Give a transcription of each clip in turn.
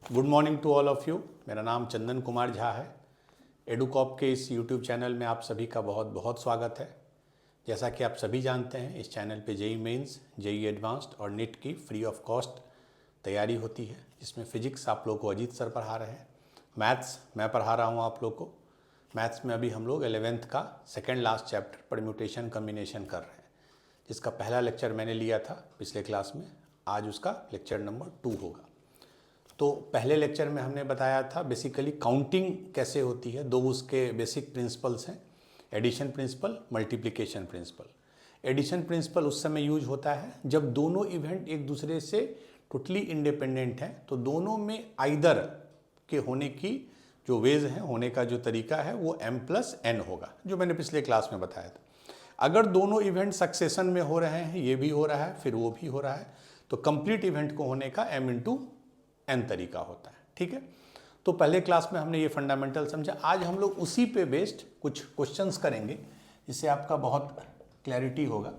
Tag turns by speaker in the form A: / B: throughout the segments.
A: Good morning to all of you. मेरा नाम चंदन कुमार झा है। एडुकॉप के इस यूट्यूब चैनल में आप सभी का बहुत बहुत स्वागत है। जैसा कि आप सभी जानते हैं, इस चैनल पे जेई मेंस, जेई एडवांस्ड और नीट की फ्री ऑफ कॉस्ट तैयारी होती है, जिसमें फ़िजिक्स आप लोग को अजीत सर पढ़ा रहे हैं, मैथ्स मैं पढ़ा रहा हूँ आप लोग को। मैथ्स में अभी हम लोग 11th का second last chapter permutation combination कर रहे हैं, जिसका पहला लेक्चर मैंने लिया था पिछले क्लास में। आज उसका लेक्चर नंबर 2 होगा। तो पहले लेक्चर में हमने बताया था बेसिकली काउंटिंग कैसे होती है। दो उसके बेसिक प्रिंसिपल्स हैं, addition principle, multiplication principle. Addition principle उस समय यूज होता है जब दोनों इवेंट एक दूसरे से टोटली इंडिपेंडेंट हैं, तो दोनों में आइदर के होने की जो वेज है, होने का जो तरीका है, वो m+n होगा, जो मैंने पिछले क्लास में बताया था। अगर दोनों इवेंट सक्सेशन में हो रहे हैं, ये भी हो रहा है फिर वो भी हो रहा है, तो कंप्लीट इवेंट को होने का m×n तरीका होता है। ठीक है, तो पहले क्लास में हमने ये फंडामेंटल समझा। आज हम लोग उसी पे बेस्ड कुछ क्वेश्चंस करेंगे, जिससे आपका बहुत क्लैरिटी होगा।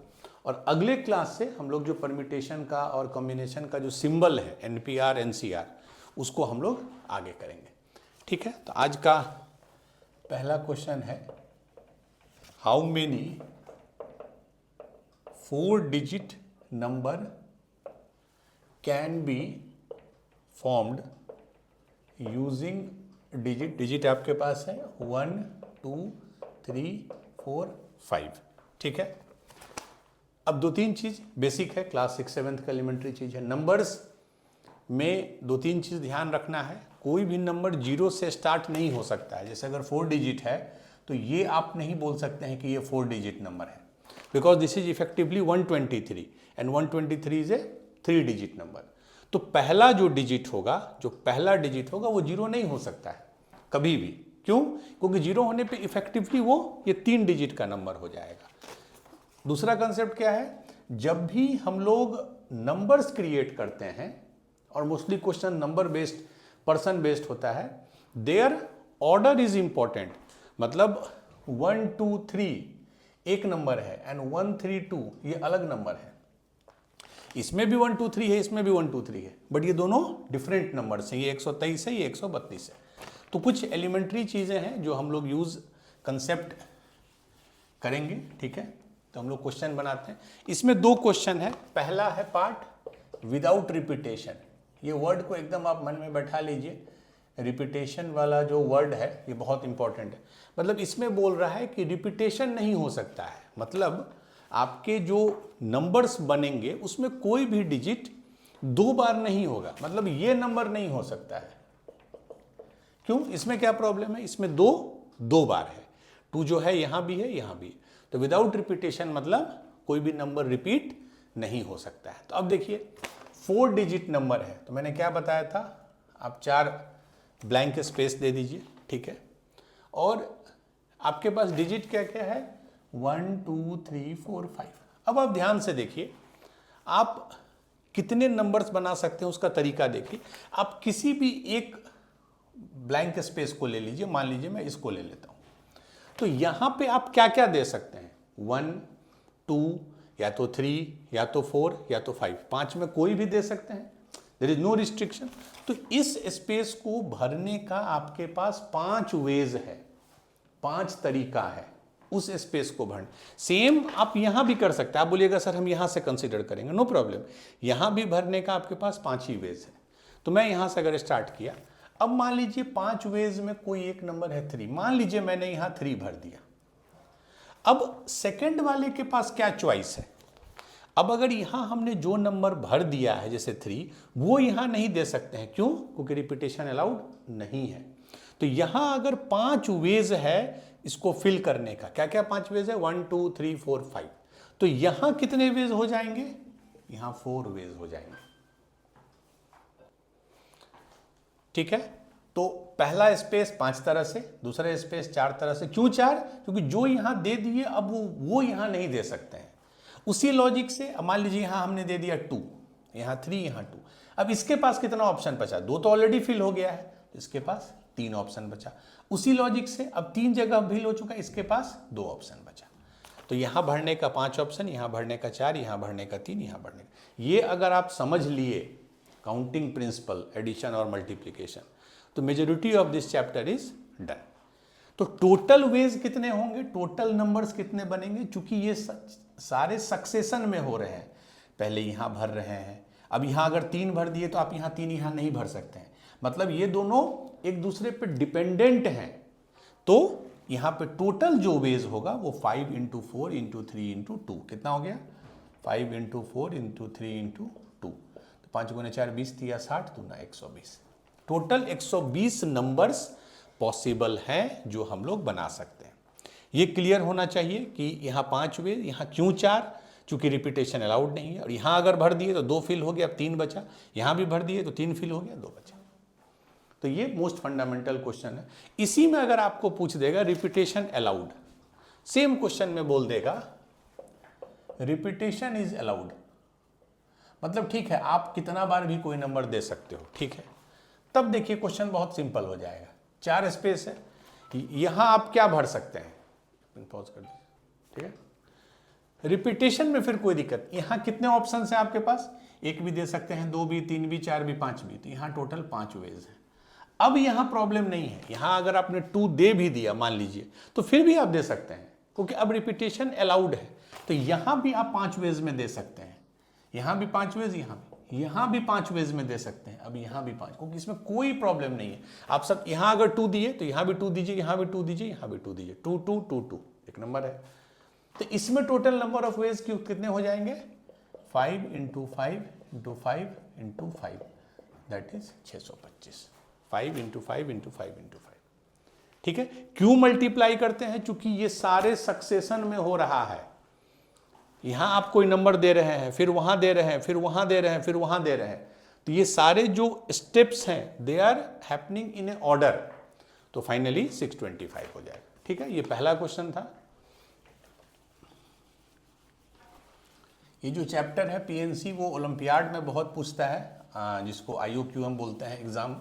A: और अगले क्लास से हम लोग जो परम्यूटेशन का और कॉम्बिनेशन का जो सिंबल है, NPR NCR, उसको हम लोग आगे करेंगे। ठीक है, तो आज का पहला क्वेश्चन है, how many 4-digit number can be formed using digit आपके पास है 1, 2, 3, 4, 5। ठीक है, अब 2-3 चीज़ बेसिक है, क्लास 6-7 का एलिमेंट्री चीज़ है। नंबर्स में 2-3 चीज़ ध्यान रखना है। कोई भी नंबर 0 से स्टार्ट नहीं हो सकता है। जैसे अगर 4 डिजिट है तो ये आप नहीं बोल सकते हैं कि ये 4 डिजिट नंबर है, because this is effectively 123 and 123 is a 3 digit number. तो पहला जो डिजिट होगा, वो 0 नहीं हो सकता है कभी भी। क्यों? क्योंकि 0 होने पे इफेक्टिवली वो ये 3 डिजिट का नंबर हो जाएगा। दूसरा कंसेप्ट क्या है, जब भी हम लोग नंबर्स क्रिएट करते हैं, और mostly question number based, person based होता है, देयर ऑर्डर इज इंपॉर्टेंट। मतलब 1, 2, 3 एक नंबर है एंड 1, 3, 2 ये अलग नंबर है। इसमें भी 1, 2, 3 है, इसमें भी 1, 2, 3 है, बट ये दोनों डिफरेंट नंबर्स हैं। ये 123 है, ये 132 है। तो कुछ एलिमेंट्री चीज़ें हैं जो हम लोग यूज़ कंसेप्ट करेंगे। ठीक है, तो हम लोग क्वेश्चन बनाते हैं। इसमें 2 क्वेश्चन है। पहला है पार्ट विदाउट रिपीटेशन। ये वर्ड को एकदम आप मन में बैठा लीजिए। रिपीटेशन वाला जो वर्ड है ये बहुत इंपॉर्टेंट है। मतलब इसमें बोल रहा है कि रिपीटेशन नहीं हो सकता है। मतलब आपके जो नंबर्स बनेंगे उसमें कोई भी डिजिट 2 बार नहीं होगा। मतलब ये नंबर नहीं हो सकता है। क्यों? इसमें क्या प्रॉब्लम है? इसमें 2 बार है। 2 जो है यहाँ भी है, यहाँ भी है। तो विदाउट रिपीटेशन मतलब कोई भी नंबर रिपीट नहीं हो सकता है। तो अब देखिए 4 डिजिट नंबर है, तो मैंने क्या बताया था, आप 4 ब्लैंक स्पेस दे दीजिए। ठीक है, और आपके पास डिजिट क्या क्या है, 1, 2, 3, 4, 5। अब आप ध्यान से देखिए, आप कितने नंबर्स बना सकते हैं उसका तरीका देखिए। आप किसी भी एक ब्लैंक स्पेस को ले लीजिए। मान लीजिए मैं इसको ले लेता हूं, तो यहां पे आप क्या क्या दे सकते हैं, 1, 2, या तो 3, या तो 4, या तो 5। 5 में कोई भी दे सकते हैं, देयर इज नो रिस्ट्रिक्शन। तो इस स्पेस को भरने का आपके पास 5 वेज है, 5 तरीका है उस स्पेस को भरने। सेम आप यहां भी कर सकते हैं। आप बोलिएगा सर हम यहां से कंसीडर करेंगे, नो प्रॉब्लम। यहां भी भरने का आपके पास 5 ही वेज है। तो मैं यहां से अगर स्टार्ट किया, अब मान लीजिए 5 वेज में कोई एक नंबर है 3। मान लीजिए मैंने यहां 3 भर दिया। अब सेकंड वाले के पास क्या चॉइस है? अब अगर यहां हमने जो नंबर भर दिया है जैसे 3, वो यहां नहीं दे सकते हैं। क्यों? क्योंकि रिपीटेशन अलाउड नहीं है। तो यहां अगर 5 वेज है इसको फिल करने का, क्या क्या 5 वेज है, 1, 2, 3, 4, 5। तो यहां कितने वेज हो जाएंगे, यहां 4 वेज हो जाएंगे। ठीक है, तो पहला स्पेस 5 तरह से, दूसरा स्पेस 4 तरह से। क्यों 4? क्योंकि जो यहां दे दिए अब वो यहां नहीं दे सकते हैं। उसी लॉजिक से मान लीजिए यहां हमने दे दिया 2, यहां 3, यहां 2। अब इसके पास कितना ऑप्शन बचा? 2 तो ऑलरेडी फिल हो गया है, तो इसके पास 3 ऑप्शन बचा। उसी लॉजिक से अब 3 जगह फिल हो चुका, इसके पास 2 ऑप्शन बचा। तो यहां भरने का 5 ऑप्शन, यहां भरने का 4, यहां भरने का 3, यहां भरने का। ये अगर आप समझ लिए काउंटिंग प्रिंसिपल, एडिशन और मल्टीप्लिकेशन। तो majority of this chapter is done. तो टोटल वेज कितने होंगे, टोटल नंबर्स कितने बनेंगे, चूंकि ये सारे सक्सेशन में हो रहे हैं, पहले यहां भर रहे हैं, अब यहां अगर 3 भर दिए तो आप यहां 3 यहां नहीं भर सकते हैं, मतलब ये दोनों एक दूसरे पे डिपेंडेंट हैं। तो यहां पे टोटल जो वेज होगा वो 5 × 4 × 3 × 2 कितना हो गया, 5 × 4 × 3 × 2, तो 5 × 4 20 या 60 दूना 120। टोटल 120 नंबर्स पॉसिबल हैं जो हम लोग बना सकते हैं। ये क्लियर होना चाहिए कि यहाँ 5 वेज, यहाँ क्यों 4, चूंकि रिपीटेशन अलाउड नहीं है, और यहाँ अगर भर दिए तो 2 फिल हो गया, अब 3 बचा, यहाँ भी भर दिए तो 3 फिल हो गया, 2 बचा। तो ये मोस्ट फंडामेंटल क्वेश्चन है। इसी में अगर आपको पूछ देगा रिपीटेशन अलाउड, सेम क्वेश्चन में बोल देगा रिपीटेशन इज अलाउड, मतलब ठीक है आप कितना बार भी कोई नंबर दे सकते हो, ठीक है, तब देखिए क्वेश्चन बहुत सिंपल हो जाएगा। 4 स्पेस है, यहां आप क्या भर सकते हैं, पॉज कर दीजिए, ठीक है। रिपीटेशन में फिर कोई दिक्कत, यहां कितने ऑप्शन हैं आपके पास, 1 भी दे सकते हैं, 2 भी, 3 भी, 4 भी, 5 भी, तो यहां टोटल 5 वेज है। अब यहां प्रॉब्लम नहीं है, यहां अगर आपने 2 दे भी दिया मान लीजिए, तो फिर भी आप दे सकते हैं, क्योंकि अब रिपीटेशन अलाउड है। तो यहां भी आप 5 वेज में दे सकते हैं, यहां भी 5 वेज, यहां भी 5 वेज में दे सकते हैं, अब यहां भी 5, क्योंकि इसमें कोई प्रॉब्लम नहीं है। आप सब यहां अगर 2 दिए तो यहां भी 2 दीजिए, यहां भी 2 दीजिए, यहां भी 2 दीजिए, 2 2 2 2 एक नंबर है। तो इसमें टोटल नंबर ऑफ वेज कितने हो जाएंगे, 5 × 5 × 5 × 5, दैट इज 625। 5 × 5 × 5 × 5, ठीक है। क्यों मल्टीप्लाई करते हैं, चूंकि ये सारे सक्सेशन में हो रहा है। यहां आप कोई नंबर दे रहे हैं, फिर वहां दे रहे हैं, फिर वहां दे रहे हैं, फिर वहां दे रहे हैं, तो ये सारे जो स्टेप्स हैं they are happening in a order, तो फाइनली 625 हो जाएगा, ठीक है। ये पहला क्वेश्चन था। ये जो चैप्टर है पीएनसी, वो ओलंपियाड में बहुत पूछता है, जिसको IOQ हम बोलते हैं, एग्जाम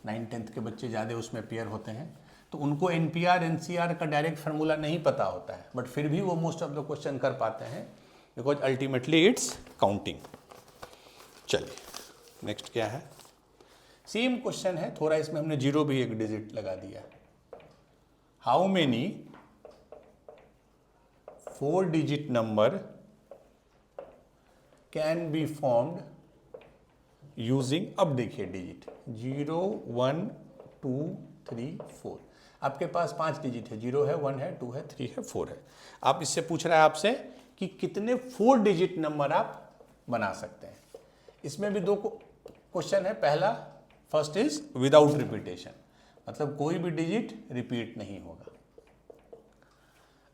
A: 9th-10th के बच्चे ज़्यादा उसमें पेयर होते हैं, तो उनको NPR NCR का डायरेक्ट फार्मूला नहीं पता होता है, बट फिर भी वो मोस्ट ऑफ द क्वेश्चन कर पाते हैं, बिकॉज अल्टीमेटली इट्स काउंटिंग। चलिए नेक्स्ट क्या है, सेम क्वेश्चन है, थोड़ा इसमें हमने 0 भी एक डिजिट लगा दिया। How many 4 digit number can be formed using, अब देखिए डिजिट 0 1 2 3 4, आपके पास 5 डिजिट है, 0 है, 1 है, 2 है, 3 है, 4 है। आप इससे पूछ रहा है आपसे कि कितने 4 डिजिट नंबर आप बना सकते हैं। इसमें भी 2 क्वेश्चन है, पहला फर्स्ट इज विदाउट रिपीटेशन, मतलब कोई भी डिजिट रिपीट नहीं होगा।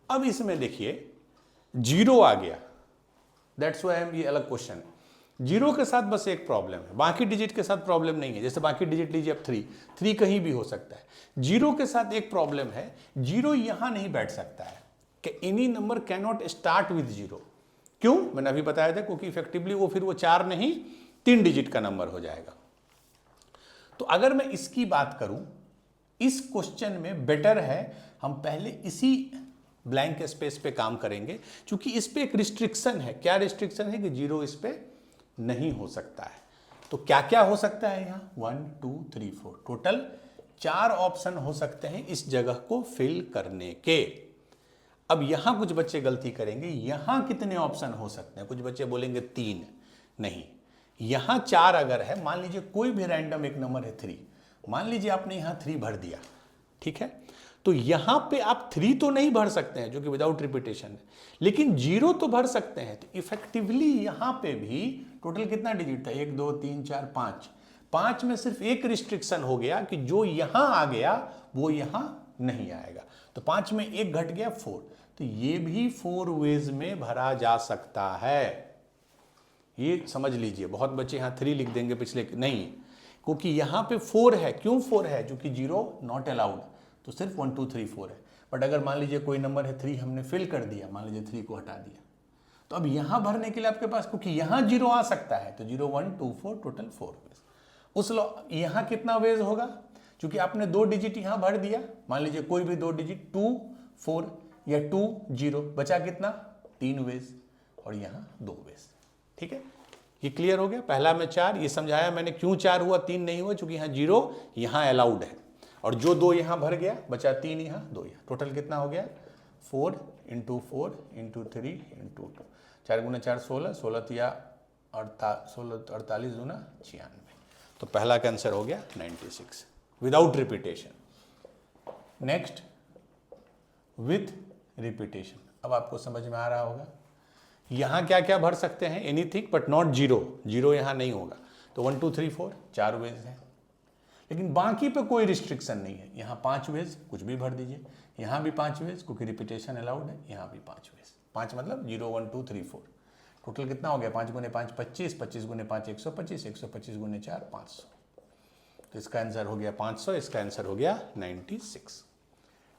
A: अब इसमें देखिए 0 आ गया, दैट्स व्हाई ये अलग क्वेश्चन है। 0 के साथ बस एक प्रॉब्लम है, बाकी डिजिट के साथ प्रॉब्लम नहीं है। जैसे बाकी डिजिट लीजिए अब 3 कहीं भी हो सकता है। 0 के साथ एक प्रॉब्लम है, 0 यहां नहीं बैठ सकता है, कि any number can not start with 0। क्यों, मैंने अभी बताया था, क्योंकि इफेक्टिवली वो फिर वो 4 नहीं 3 डिजिट का नंबर हो जाएगा। तो अगर मैं इसकी बात करूं, इस क्वेश्चन में बेटर है हम पहले इसी ब्लैंक स्पेस पे काम करेंगे, क्योंकि इस पे एक रिस्ट्रिक्शन है। क्या रिस्ट्रिक्शन है कि 0 इस पे नहीं हो सकता है। तो क्या क्या हो सकता है यहाँ, 1 2 3 4, टोटल 4 ऑप्शन हो सकते हैं इस जगह को फिल करने के। अब यहां कुछ बच्चे गलती करेंगे, यहां कितने ऑप्शन हो सकते हैं, कुछ बच्चे बोलेंगे 3, नहीं, यहां 4 अगर है, मान लीजिए कोई भी रैंडम एक नंबर है 3, मान लीजिए आपने यहां 3 भर दिया, ठीक है, तो यहां पे आप 3 तो नहीं भर सकते हैं जो कि विदाउट रिपीटेशन है, लेकिन 0 तो भर सकते हैं। तो इफेक्टिवली यहां पे भी टोटल कितना डिजिट था, 1 2 3 4 5, 5 में सिर्फ एक रिस्ट्रिक्शन हो गया कि जो यहां आ गया वो यहां नहीं आएगा, तो 5 में एक घट गया 4, तो ये भी 4 वेज में भरा जा सकता है। ये समझ लीजिए, बहुत बच्चे यहां 3 लिख देंगे पिछले, नहीं, क्योंकि यहां पे 4 है। क्यों 4 है, क्योंकि 0 नॉट अलाउड, तो सिर्फ 1 2 3 4 है। बट अगर मान लीजिए कोई नंबर है 3, हमने फिल कर दिया, मान लीजिए 3 को हटा दिया, तो अब यहां भरने के लिए आपके पास, क्योंकि यहां 0 आ सकता है, तो 0 1 2 4 टोटल 4 वेज। उस यहां कितना वेज होगा, क्योंकि आपने 2 डिजिट यहां भर दिया, मान लीजिए कोई भी 2 डिजिट 2 4 या 2 0, बचा कितना 3 वेज, और यहां 2 वेज, ठीक है। ये क्लियर हो गया। पहला में 4, ये समझाया मैंने क्यों 4 हुआ 3 नहीं हुआ, क्योंकि यहाँ 0 यहाँ अलाउड है, और जो 2 यहाँ भर गया बचा 3 यहाँ 2 यहाँ, टोटल कितना हो गया 4 × 4 × 3 × 2, 4 × 4 16, 16 तिया 48 दूना 96। तो पहला का आंसर हो गया 96 without repetition. Next with repetition. अब आपको समझ में आ रहा होगा यहाँ क्या क्या भर सकते हैं, एनीथिंग बट नॉट 0, 0 यहाँ नहीं होगा। तो 1 2 3 4 4 वेज हैं, लेकिन बाकी पे कोई रिस्ट्रिक्शन नहीं है। यहाँ 5 वेज कुछ भी भर दीजिए, यहाँ भी 5 वेज क्योंकि रिपीटेशन अलाउड है, यहाँ भी 5 वेज। 5 मतलब 0 1 2 3 4, टोटल कितना हो गया 5 × 5 25, 25 × 5 125, 125 × 4 500। तो इसका आंसर हो गया 500, इसका आंसर हो गया 96।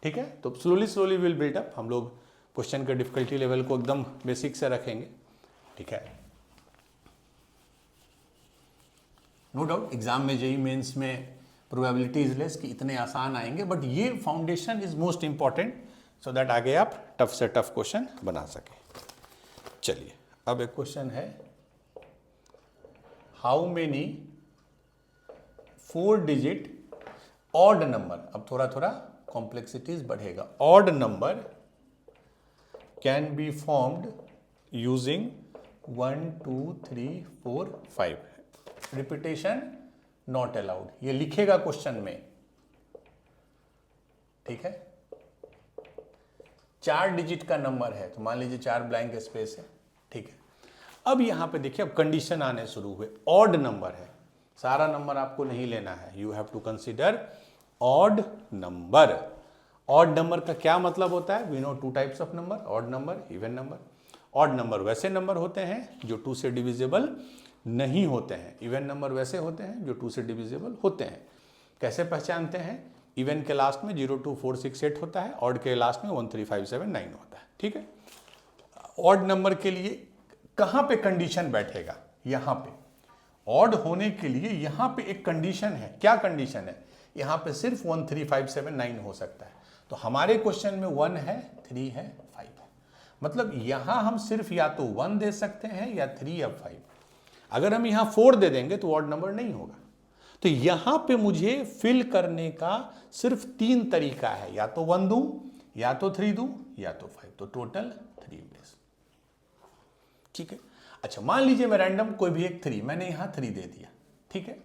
A: ठीक है, तो स्लोली विल बिल्ड अप। हम लोग क्वेश्चन के डिफिकल्टी लेवल को एकदम बेसिक से रखेंगे। ठीक है, नो डाउट एग्जाम में जेईई मेंस में प्रोबेबिलिटी इज लेस कि इतने आसान आएंगे, बट ये foundation is most important so that आगे आप टफ से टफ क्वेश्चन बना सकें। चलिए, अब एक क्वेश्चन है, how many 4 digit odd number, अब थोड़ा थोड़ा कॉम्प्लेक्सिटीज बढ़ेगा, odd number can be formed using 1 2 3 4 5, repetition not allowed, ये लिखेगा क्वेश्चन में। ठीक है, 4 डिजिट का नंबर है, तो मान लीजिए 4 ब्लैंक स्पेस है। ठीक है, अब यहां पे देखिए अब कंडीशन आने शुरू हुए, ऑड नंबर है, सारा नंबर आपको नहीं लेना है, you have to consider odd number. Odd number का क्या मतलब होता है, we know 2 types of number, odd number, even number. Odd number वैसे नंबर होते हैं जो 2 से डिविजिबल नहीं होते हैं, इवन नंबर वैसे होते हैं जो 2 से डिविजिबल होते हैं। कैसे पहचानते हैं, इवन के लास्ट में 0 2 4 6 8 होता है, ऑड के लास्ट में 1 3 5 7 9 होता है। ठीक है, ऑड नंबर के लिए कहां पे कंडीशन बैठेगा, यहां पे ऑड होने के लिए यहां पे एक कंडीशन है। क्या कंडीशन है, यहां पे सिर्फ 1 3 5 7 9 हो सकता है। तो हमारे क्वेश्चन में 1 है 3 है 5 है, मतलब यहां हम सिर्फ या तो 1 दे सकते हैं या 3 या 5। अगर हम यहां 4 दे देंगे तो ऑड नंबर नहीं होगा। तो यहां पे मुझे फिल करने का सिर्फ 3 तरीका है, या तो 1 दूं, या तो 3 दूं, या तो 5, तो टोटल 3 वेज। ठीक है, अच्छा मान लीजिए मैं रैंडम कोई भी एक 3, मैंने यहां 3 दे दिया। ठीक है,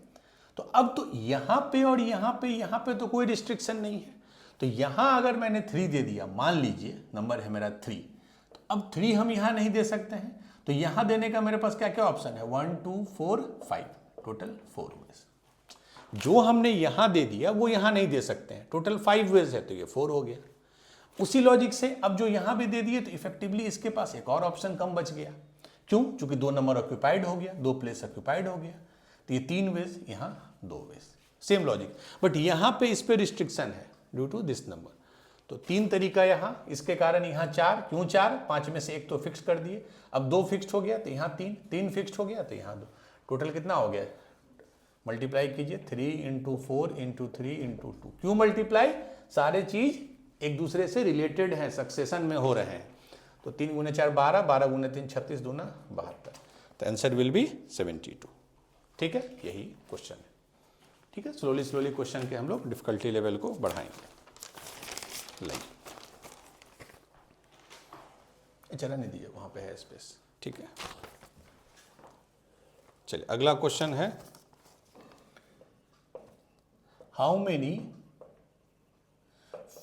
A: तो अब तो यहां पे और यहां पे तो कोई रिस्ट्रिक्शन नहीं है। तो यहां अगर मैंने 3 दे दिया, मान लीजिए नंबर है मेरा 3, तो अब 3 हम यहां नहीं दे सकते हैं, तो यहां देने का मेरे पास क्या क्या ऑप्शन है, 1 2 4 5, टोटल 4 वेज। जो हमने यहां दे दिया वो यहां नहीं दे सकते हैं, टोटल 5 वेज है, तो ये 4 हो गया। उसी लॉजिक से अब जो यहां भी दे दिए तो इफेक्टिवली इसके पास एक और ऑप्शन कम बच गया। क्यों, क्योंकि 2 नंबर ऑक्यूपाइड हो गया, 2 प्लेस ऑक्यूपाइड हो गया, तो ये 3 वेज, यहां 2 वेज, सेम लॉजिक। बट यहां पे इस पे रिस्ट्रिक्शन है ड्यू टू दिस नंबर, तो 3 तरीका यहां, इसके कारण यहां 4, क्यों 4, 5 में से 1 तो फिक्स कर दिए, अब 2 फिक्स हो गया तो यहां 3, 3 फिक्स हो गया तो यहां 2, टोटल कितना हो गया, मल्टीप्लाई कीजिए 3 × 4 × 3 × 2। क्यों मल्टीप्लाई, सारे चीज एक दूसरे से रिलेटेड हैं, सक्सेशन में हो रहे हैं। तो 3 × 4 12, 12 × 3 36 दूना 72, तो आंसर विल बी 72। ठीक है, यही क्वेश्चन है। ठीक है, स्लोली क्वेश्चन के हम लोग डिफिकल्टी लेवल को बढ़ाएंगे। चला नहीं दिए, वहां पे है स्पेस। ठीक है, चलिए अगला क्वेश्चन है, how many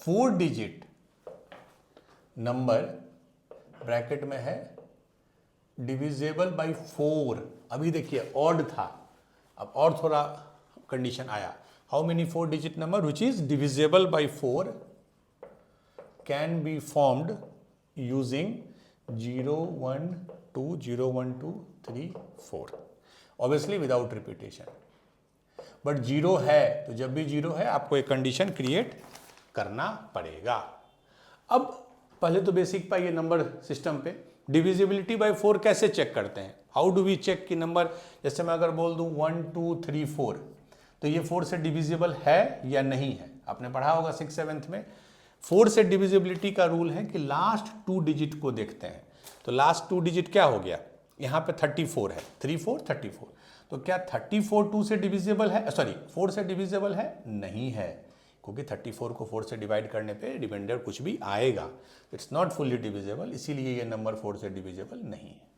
A: 4 digit number bracket में है डिविजिबल बाय 4। अभी देखिए ऑड था, अब और थोड़ा कंडीशन आया, how many 4 digit number which is divisible by 4 can be formed using 0 1 2 0 1 2 3 4, obviously without repetition. But 0 है, तो जब भी 0 है आपको एक कंडीशन क्रिएट करना पड़ेगा। अब पहले तो बेसिक पाइए नंबर सिस्टम पे, डिविजिबिलिटी बाय 4 कैसे चेक करते हैं, हाउ डू वी चेक कि नंबर, जैसे मैं अगर बोल दूं 1 2 3 4, तो ये 4 से डिविजिबल है या नहीं है। आपने पढ़ा होगा 6 7th में, 4 से डिविजिबिलिटी का रूल है कि लास्ट 2 डिजिट को देखते हैं। तो लास्ट 2 डिजिट क्या हो गया, यहाँ पे 34 है, 3 4 34, तो क्या 34 2 से डिविजिबल है, सॉरी 4 से डिविजिबल है? नहीं है, क्योंकि 34 को 4 से डिवाइड करने पे रिमाइंडर कुछ भी आएगा, इट्स नॉट फुल्ली डिविजिबल, इसीलिए ये नंबर 4 से डिविजिबल नहीं है।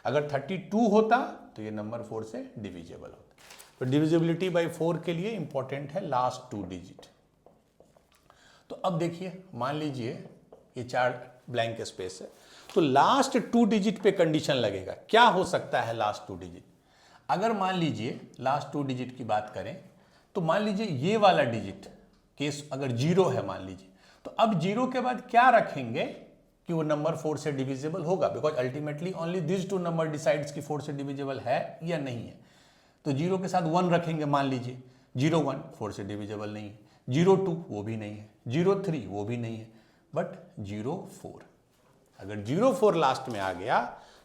A: अगर 32 होता तो ये नंबर 4 से डिविजिबल होता। तो डिविजिबिलिटी बाय 4 के लिए इंपॉर्टेंट है लास्ट 2 डिजिट। तो अब देखिए, मान लीजिए ये 4 ब्लैंक स्पेस है, तो लास्ट 2 डिजिट पे कंडीशन लगेगा। क्या हो सकता है लास्ट 2 डिजिट? अगर मान लीजिए लास्ट 2 डिजिट की बात करें, तो मान लीजिए ये वाला डिजिट केस अगर 0 है मान लीजिए, तो अब 0 के बाद क्या रखेंगे कि वो नंबर 4 से डिविजिबल होगा, because ultimately only this 2 number decides कि 4 से डिविजिबल है या नहीं है। तो 0 के साथ 1 रखेंगे, मान लीजिए 0 1 4 से डिविजिबल नहीं है, 0 2 वो भी नहीं है, 0 3 वो भी नहीं है, बट 0 4, अगर 0 4 लास्ट में आ गया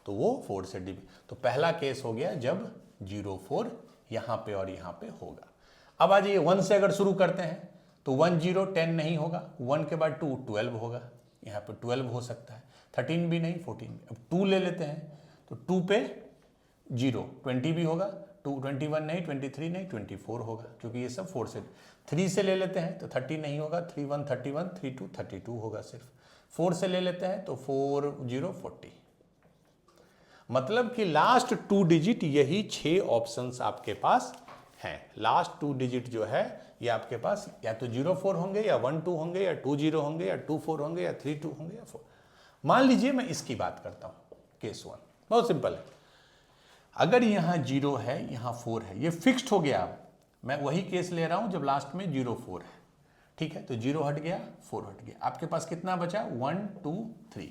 A: तो वो 4 से तो पहला केस हो गया जब 0 4 यहाँ पे और यहाँ पे होगा। अब आ जाइए 1 से अगर शुरू करते हैं तो 1 0 10 नहीं होगा, 1 के बाद 2 12 होगा, यहाँ पे 12 हो सकता है, 13 भी नहीं, 14 भी। अब 2 ले लेते हैं तो 2 पे 0 20 भी होगा, 21 नहीं, 23 नहीं, 24 होगा, क्योंकि ये सब 4 से। 3 से ले लेते हैं तो 30 नहीं होगा, 3 1 31, 3 2 32 होगा सिर्फ। 4 से ले लेते हैं तो 4 0 40। मतलब कि लास्ट 2 डिजिट यही 6 ऑप्शंस आपके पास हैं। लास्ट 2 डिजिट जो है ये आपके पास या तो 0 4 होंगे, या 1 2 होंगे, या 2 0 होंगे, या 2 4 होंगे, या 3 2 होंगे, या 4। मान लीजिए मैं इसकी बात करता हूं, केस 1 बहुत सिंपल है। अगर यहाँ 0 है, यहाँ 4 है, ये फिक्स्ड हो गया। अब मैं वही केस ले रहा हूं जब लास्ट में 0 4 है, ठीक है। तो 0 हट गया, 4 हट गया, आपके पास कितना बचा? 1 2 3।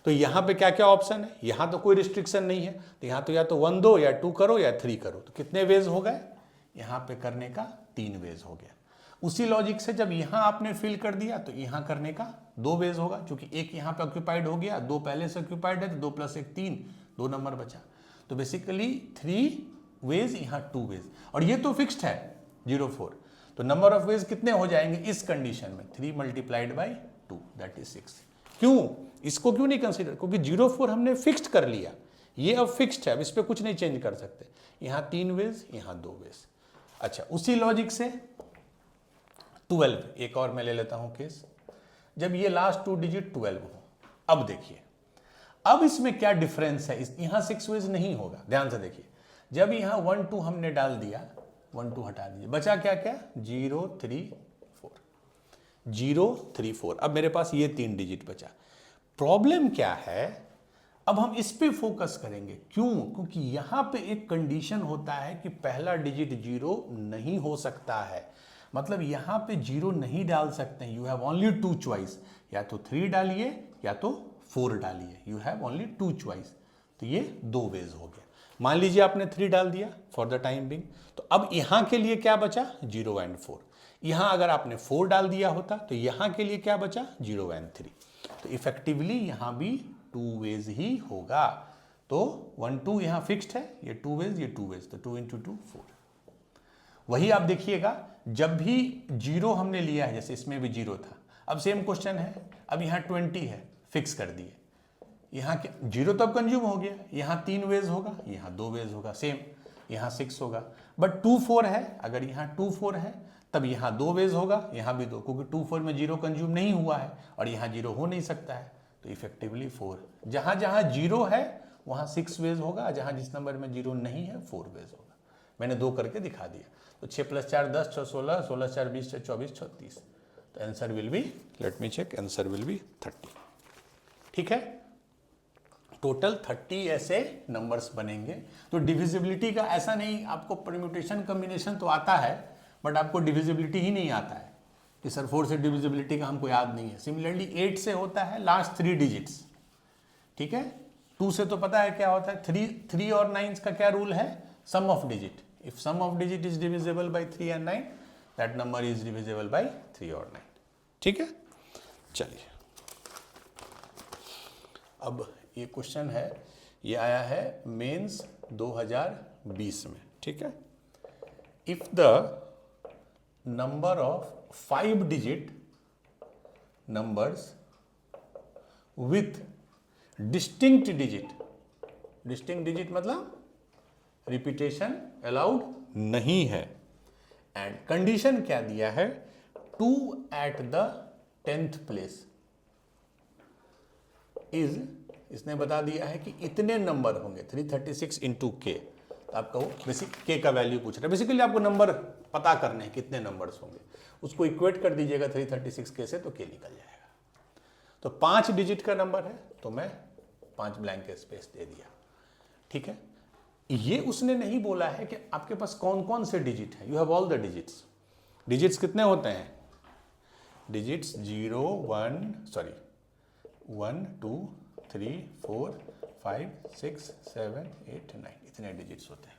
A: तो यहाँ पे क्या क्या ऑप्शन है? यहाँ तो कोई रिस्ट्रिक्शन नहीं है, तो यहाँ तो या तो 1 2 या 2 करो या 3 करो। तो कितने वेज हो गए? यहाँ पे करने का 3 वेज हो गया। उसी लॉजिक से जब यहाँ आपने फिल कर दिया तो यहाँ करने का 2 वेज होगा, क्योंकि एक यहाँ पे ऑक्यूपाइड हो गया, 2 पहले से ऑक्यूपाइड है, तो 2 + 1 3, 2 नंबर बचा। तो बेसिकली 3 वेज, यहाँ 2 वेज, और ये तो फिक्स्ड है 0 4। तो नंबर ऑफ वेज कितने हो जाएंगे इस कंडीशन में? 3 × 2 दैट इज 6। क्यों? इसको क्यों नहीं कंसीडर? क्योंकि 0 4 हमने फिक्स्ड कर लिया, ये अब फिक्स्ड है, अब इस पर कुछ नहीं चेंज कर सकते। यहाँ 3 वेज, यहाँ 2 वेज। अच्छा, उसी लॉजिक से 12, एक और मैं ले लेता हूं केस, जब ये लास्ट 2 डिजिट 12 हो। अब देखिए, अब इसमें क्या डिफरेंस है? यहां 6 वेज नहीं होगा, ध्यान से देखिए। जब यहां 1 2 हमने डाल दिया, 1 2 हटा दीजिए, बचा क्या क्या? 0 3 4, 0 3 4। अब मेरे पास ये 3 डिजिट बचा। प्रॉब्लम क्या है? अब हम इस पे फोकस करेंगे। क्यों? क्योंकि यहां पे एक कंडीशन होता है कि पहला डिजिट 0 नहीं हो सकता है, मतलब यहां पे 0 नहीं डाल सकते हैं। यू हैव ओनली 2 चॉइस, या तो 3 डालिए या तो 4 डालिए, यू हैव ओनली 2 चॉइस। तो ये 2 वेज हो गया। मान लीजिए आपने 3 डाल दिया फॉर द टाइम बिंग, तो अब यहां के लिए क्या बचा? 0 और 4। यहां अगर आपने 4 डाल दिया होता तो यहां के लिए क्या बचा? 0 और 3। तो इफेक्टिवली यहां भी 2 वेज ही होगा। तो 1 2 यहां फिक्स्ड है, ये 2 वेज, ये 2 वेज, तो 2 × 2 4। वही आप देखिएगा, जब भी 0 हमने लिया है, जैसे इसमें भी 0 था, अब सेम क्वेश्चन है, अब यहाँ 20 है, फिक्स कर दिए। यहाँ क्या 0 तो अब कंज्यूम हो गया, यहाँ 3 वेज होगा, यहाँ 2 वेज होगा, सेम यहाँ 6 होगा। बट 2 4 है, अगर यहाँ 2 4 है तब यहाँ 2 वेज होगा, यहाँ भी 2, क्योंकि 2 4 में 0 कंज्यूम नहीं हुआ है और यहाँ 0 हो नहीं सकता है। तो इफेक्टिवली 4, जहाँ जहाँ 0 है वहाँ 6 वेज होगा, जहाँ जिस नंबर में 0 नहीं है 4 वेज होगा। मैंने 2 करके दिखा दिया। तो 6 + 4 10, 6 16, 16 4 20, 6 24, 36। तो answer will be, let me check, answer will be 30। ठीक है, टोटल 30 ऐसे नंबर्स बनेंगे। तो डिविजिबिलिटी का ऐसा नहीं, आपको परम्यूटेशन कॉम्बिनेशन तो आता है, बट आपको डिविजिबिलिटी ही नहीं आता है कि सर 4 से डिविजिबिलिटी का हमको याद नहीं है। सिमिलरली 8 से होता है लास्ट 3 डिजिट्स, ठीक है। 2 से तो पता है क्या होता है, 3 और 9 का क्या रूल है? Sum of digit. If sum of digit is divisible by 3 and 9, that number is divisible by 3 और 9। ठीक है, चलिए अब ये क्वेश्चन है, ये आया है मेंस 2020 में। ठीक है, if the number of 5 digit numbers with distinct digit distinct digit मतलब रिपीटेशन अलाउड नहीं है। एंड कंडीशन क्या दिया है, 2 at the 10th place is, इसने बता दिया है कि इतने नंबर होंगे 336 इंटू के। तो आपका वो बेसिक के का वैल्यू पूछ रहा है, बेसिकली आपको नंबर पता करने हैं कितने नंबर्स होंगे, उसको इक्वेट कर दीजिएगा 336 के से तो के निकल जाएगा। तो 5 डिजिट का नंबर है तो मैं 5 ब्लैंक स्पेस दे दिया, ठीक है। ये उसने नहीं बोला है कि आपके पास कौन कौन से डिजिट हैं, you have all the digits. Digits कितने होते हैं, डिजिट्स 0 1 2 3 4 5 6 7 8 9 इतने डिजिट्स होते हैं।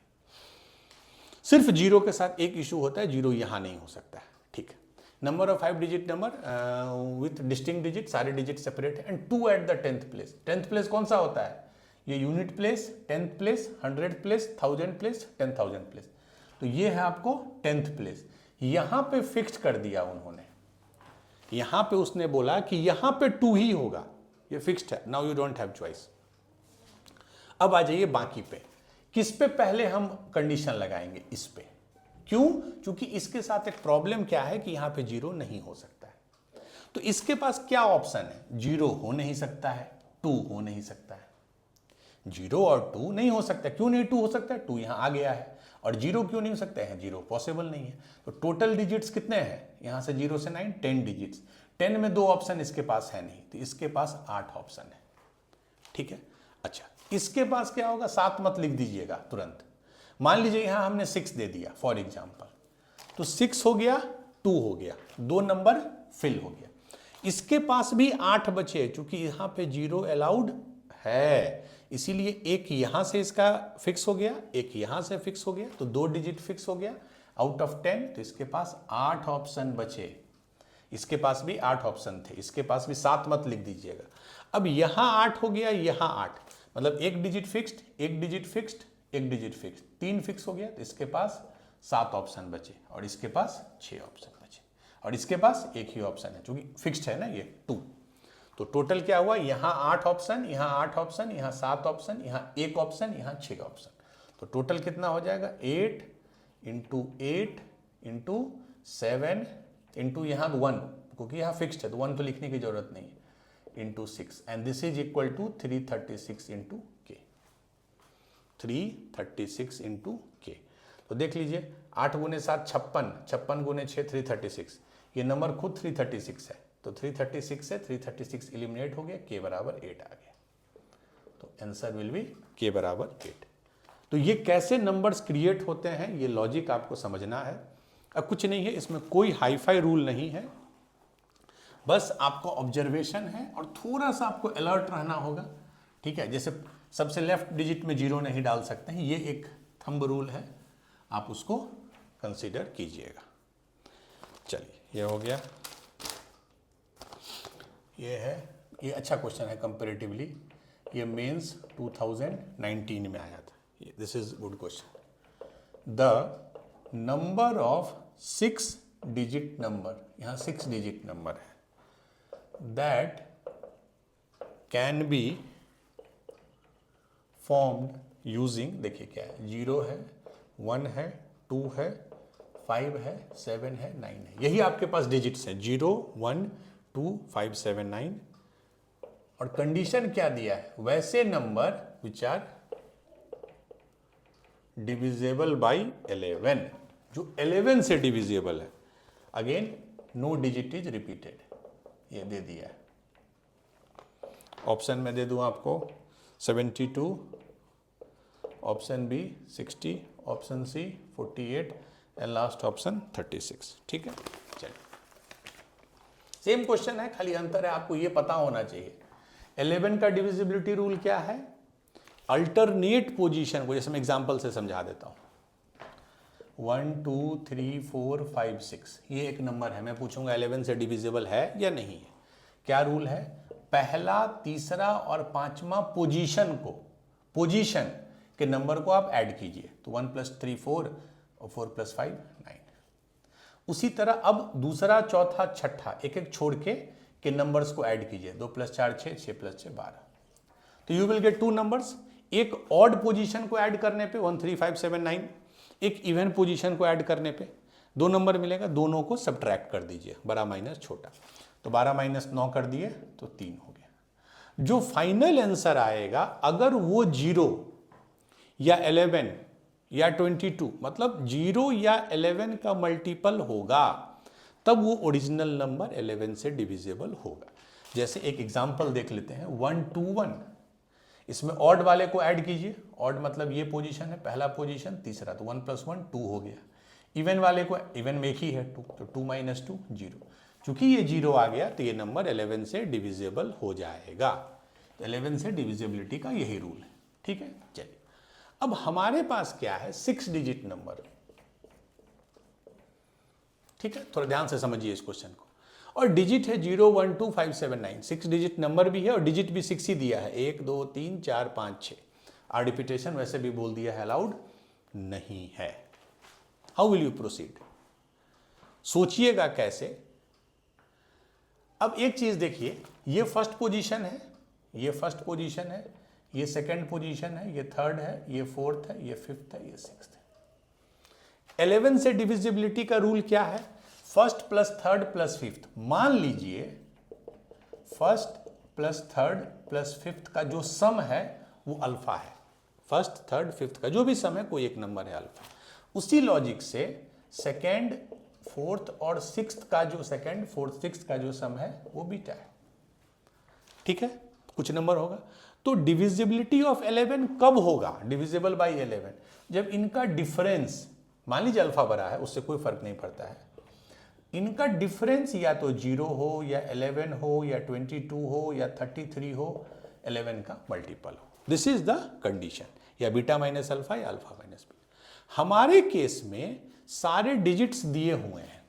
A: सिर्फ जीरो के साथ एक इशू होता है, जीरो यहां नहीं हो सकता है, ठीक है। Number of 5 digit number with distinct digit, सारे डिजिट सेपरेट है। And 2 at the 10th place. 10th place कौन सा होता है, ये unit place, 10th place, 100 place, 1000 place, 10,000 place. तो ये है आपको 10th प्लेस। यहां पे फिक्स कर दिया उन्होंने, यहां पे उसने बोला कि यहां पे 2 ही होगा, ये फिक्स्ड है। Now you don't have choice. अब आ जाइए बाकी पे, किस पे पहले हम कंडीशन लगाएंगे, इस पे। क्यों, क्योंकि इसके साथ एक प्रॉब्लम क्या है कि यहां पे 0 नहीं हो सकता है। तो इसके पास क्या ऑप्शन है, 0 हो नहीं सकता है, 2 हो नहीं सकता है। 0 और 2 नहीं हो सकता, क्यों नहीं 2 हो सकता है, 2 यहां आ गया है। और 0 क्यों नहीं हो सकता है, 0 पॉसिबल नहीं है। तो टोटल डिजिट्स कितने हैं, यहां से 0 से 9 10 डिजिट्स। 10 में 2 ऑप्शन इसके पास है नहीं, तो इसके पास 8 ऑप्शन है, ठीक है। अच्छा, इसके पास क्या होगा, 7 मत लिख दीजिएगा तुरंत। मान लीजिए यहां हमने 6 दे दिया फॉर एग्जांपल, तो 6 हो गया, 2 हो गया, 2 नंबर फिल हो गया। इसके पास भी 8 बचे, चूंकि यहां पे 0 अलाउड है, इसीलिए एक यहां से इसका फिक्स हो गया, एक यहां से फिक्स हो गया, तो 2 डिजिट फिक्स हो गया आउट ऑफ 10। तो इसके पास 8 ऑप्शन बचे, इसके पास भी 8 ऑप्शन थे, इसके पास भी 7 मत लिख दीजिएगा। अब यहां 8 हो गया, यहां 8, मतलब एक डिजिट फिक्स्ड, एक डिजिट फिक्स्ड, एक डिजिट फिक्स्ड, 3 फिक्स हो गया। तो इसके पास 7 ऑप्शन बचे और इसके पास 6 ऑप्शन बचे और इसके पास एक ही ऑप्शन है, क्योंकि फिक्स्ड है ना ये 2। तो टोटल क्या हुआ, यहां 8 ऑप्शन, यहां 8 ऑप्शन, यहां 7 ऑप्शन, यहां 1 ऑप्शन, यहां 6 ऑप्शन। तो टोटल कितना हो जाएगा, 8 इंटू 8 इंटू 7 इंटू यहां 1, क्योंकि यहां फिक्स्ड है तो 1 तो लिखने की जरूरत नहीं है, into 6। And this is equal to 336 into k, 336 into के। तो देख लीजिए 8 गुने 7 56, 56 गुने 6 336, ये नंबर खुद 336 है। तो 336 से 336 एलिमिनेट हो गया, के बराबर 8 आ गया। तो आंसर विल बी के बराबर 8। तो ये कैसे नंबर्स क्रिएट होते हैं, ये लॉजिक आपको समझना है। अब कुछ नहीं है, इसमें कोई हाईफाई रूल नहीं है, बस आपको ऑब्जर्वेशन है और थोड़ा सा आपको अलर्ट रहना होगा, ठीक है। जैसे सबसे लेफ्ट डिजिट में 0 नहीं डाल सकते हैं, ये एक थंब रूल है, आप उसको कंसीडर कीजिएगा। चलिए, ये हो गया, ये है, ये अच्छा क्वेश्चन है कंपैरेटिवली, ये मेंस 2019 में आया था। This is good question. The number of 6 digit number, यहाँ 6 डिजिट नंबर है, that can be formed using, देखिए क्या है, 0 है, 1 है, 2 है, 5 है, 7 है, 9 है, यही आपके पास डिजिट्स हैं, 0 1 2 5 7 9। और कंडीशन क्या दिया है, वैसे number which are divisible by 11, जो 11 से डिविजिबल है। Again no digit is repeated, ये दे दिया है। ऑप्शन में दे दूं आपको 72, option B 60, option C 48 and last option 36, ठीक है। चलिए, सेम क्वेश्चन है, खाली अंतर है आपको ये पता होना चाहिए 11 का डिविजिबिलिटी रूल क्या है, अल्टरनेट पोजीशन को, जैसे मैं एग्जांपल से समझा देता हूं। 1 2 3 4 5 6, ये एक नंबर है, मैं पूछूंगा 11 से डिविजिबल है या नहीं है। क्या रूल है, पहला, तीसरा और पांचवा पोजीशन के नंबर को आप ऐड कीजिए। तो 1 + 3 4 और 4 + 5 9। उसी तरह अब दूसरा, चौथा, छठा एक एक छोड़ के नंबर्स को ऐड कीजिए। 2 + 4 6, 6 + 6 12। तो यू विल गेट 2 नंबर्स, एक ऑड पोजीशन को ऐड करने पे 1 3 5 7 9, एक इवन पोजीशन को ऐड करने पे 2 नंबर मिलेगा, दोनों को सब्ट्रैक्ट कर दीजिए, बड़ा माइनस छोटा, तो 12 माइनस 9 कर दिए तो 3 हो गया। जो फाइनल आंसर आएगा अगर वो 0 या 11 या 22 मतलब 0 या 11 का मल्टीपल होगा तब वो ओरिजिनल नंबर 11 से डिविजिबल होगा। जैसे एक एग्जांपल देख लेते हैं 1 2 1, इसमें ऑड वाले को ऐड कीजिए, ऑड मतलब ये पोजीशन है, पहला पोजीशन तीसरा, तो 1 + 1 2 हो गया। इवन वाले को, इवन में एक ही है 2, तो 2 - 2 0। चूंकि ये 0 आ गया तो ये नंबर 11 से डिविजिबल हो जाएगा। तो 11 से डिविजिबिलिटी का यही रूल है, ठीक है। चलिए अब हमारे पास क्या है, 6 डिजिट नंबर, ठीक है, थोड़ा ध्यान से समझिए इस क्वेश्चन को। और डिजिट है 0 1 2 5 7 9, 6 डिजिट नंबर भी है और डिजिट भी 6 ही दिया है, 1 2 3 4 5 6। और रिपीटेशन वैसे भी बोल दिया है अलाउड नहीं है। हाउ विल यू प्रोसीड, सोचिएगा कैसे। अब एक चीज देखिए, ये फर्स्ट पोजीशन है, ये फर्स्ट पोजीशन है, ये सेकंड पोजीशन है, ये थर्ड है, ये फोर्थ है, ये फिफ्थ है, ये सिक्स्थ है। 11 से डिविजिबिलिटी का रूल क्या है, first plus third plus fifth. मान लीजिए first plus third plus fifth का जो सम है वो अल्फा है, फर्स्ट थर्ड फिफ्थ का जो भी सम है कोई एक नंबर है अल्फा। उसी लॉजिक से सेकेंड फोर्थ और सिक्स्थ का जो सेकेंड फोर्थ सिक्स्थ का जो सम है वो बीटा है, ठीक है, कुछ नंबर होगा। तो डिविजिबिलिटी ऑफ 11 कब होगा, डिविजिबल बाई 11, जब इनका डिफरेंस, मान लीजिए अल्फा बड़ा है, उससे कोई फर्क नहीं पड़ता है, इनका डिफरेंस या तो 0 हो या 11 हो या 22 हो या 33 हो, 11 का मल्टीपल हो। दिस इज द कंडीशन, या बीटा माइनस अल्फा या अल्फा माइनस बीटा। हमारे केस में सारे डिजिट्स दिए हुए हैं,